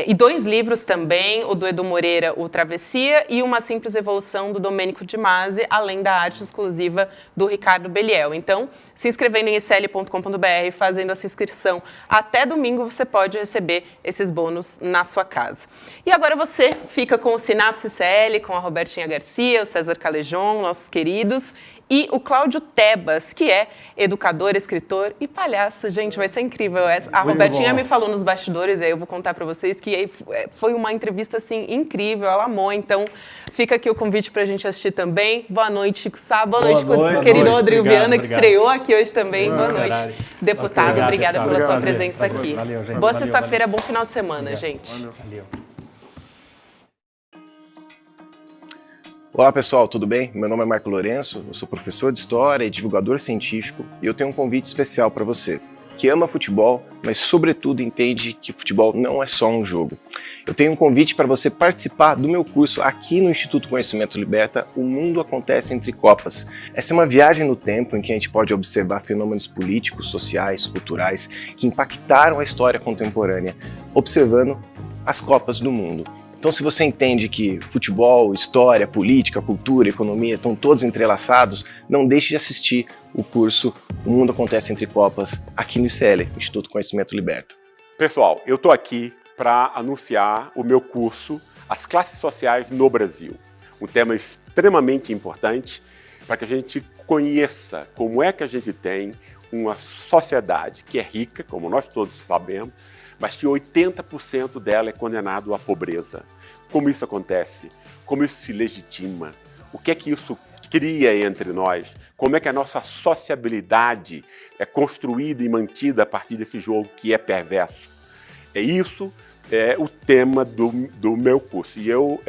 E 2 livros também, o do Edu Moreira, o Travessia, e Uma Simples Evolução, do Domênico de Masi, além da arte exclusiva do Ricardo Beliel. Então, se inscrevendo em icl.com.br, fazendo essa inscrição até domingo, você pode receber esses bônus na sua casa. E agora você fica com o Sinapse ICL, com a Robertinha Garcia, o César Calejon, nossos queridos, e o Cláudio Tebas, que é educador, escritor e palhaço. Gente, vai ser incrível. A Robertinha me falou nos bastidores, e aí eu vou contar para vocês que foi uma entrevista, assim, incrível, ela amou. Então, fica aqui o convite para a gente assistir também. Boa noite, Chico Sá. Boa noite, querido Rodrigo Viana, que estreou aqui hoje também. Boa noite. Deputado, obrigada pela sua presença aqui. Valeu, gente. Boa sexta-feira, bom final de semana, gente. Valeu. Olá pessoal, tudo bem? Meu nome é Marco Lourenço, eu sou professor de História e divulgador científico e eu tenho um convite especial para você, que ama futebol, mas sobretudo entende que futebol não é só um jogo. Eu tenho um convite para você participar do meu curso aqui no Instituto Conhecimento Liberta, O Mundo Acontece Entre Copas. Essa é uma viagem no tempo em que a gente pode observar fenômenos políticos, sociais, culturais que impactaram a história contemporânea, observando as Copas do Mundo. Então, se você entende que futebol, história, política, cultura, economia estão todos entrelaçados, não deixe de assistir o curso O Mundo Acontece Entre Copas aqui no ICL, Instituto Conhecimento Liberta. Pessoal, eu estou aqui para anunciar o meu curso As Classes Sociais no Brasil. Um tema extremamente importante para que a gente conheça como é que a gente tem uma sociedade que é rica, como nós todos sabemos, mas que 80% dela é condenado à pobreza. Como isso acontece? Como isso se legitima? O que é que isso cria entre nós? Como é que a nossa sociabilidade é construída e mantida a partir desse jogo que é perverso? Isso é o tema do meu curso. E eu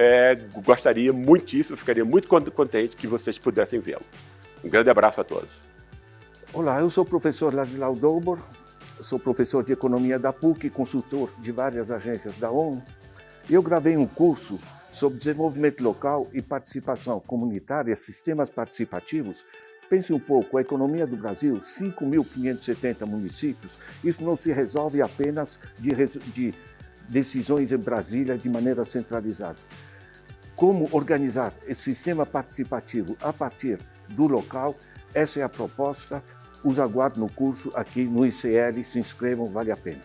gostaria muitíssimo, ficaria muito contente que vocês pudessem vê-lo. Um grande abraço a todos. Olá, eu sou o professor Ladislau Dobor. Sou professor de Economia da PUC e consultor de várias agências da ONU. Eu gravei um curso sobre desenvolvimento local e participação comunitária, sistemas participativos. Pense um pouco, a economia do Brasil, 5.570 municípios, isso não se resolve apenas de decisões em Brasília de maneira centralizada. Como organizar esse sistema participativo a partir do local, essa é a proposta. Os aguardo no curso aqui no ICL, se inscrevam, vale a pena.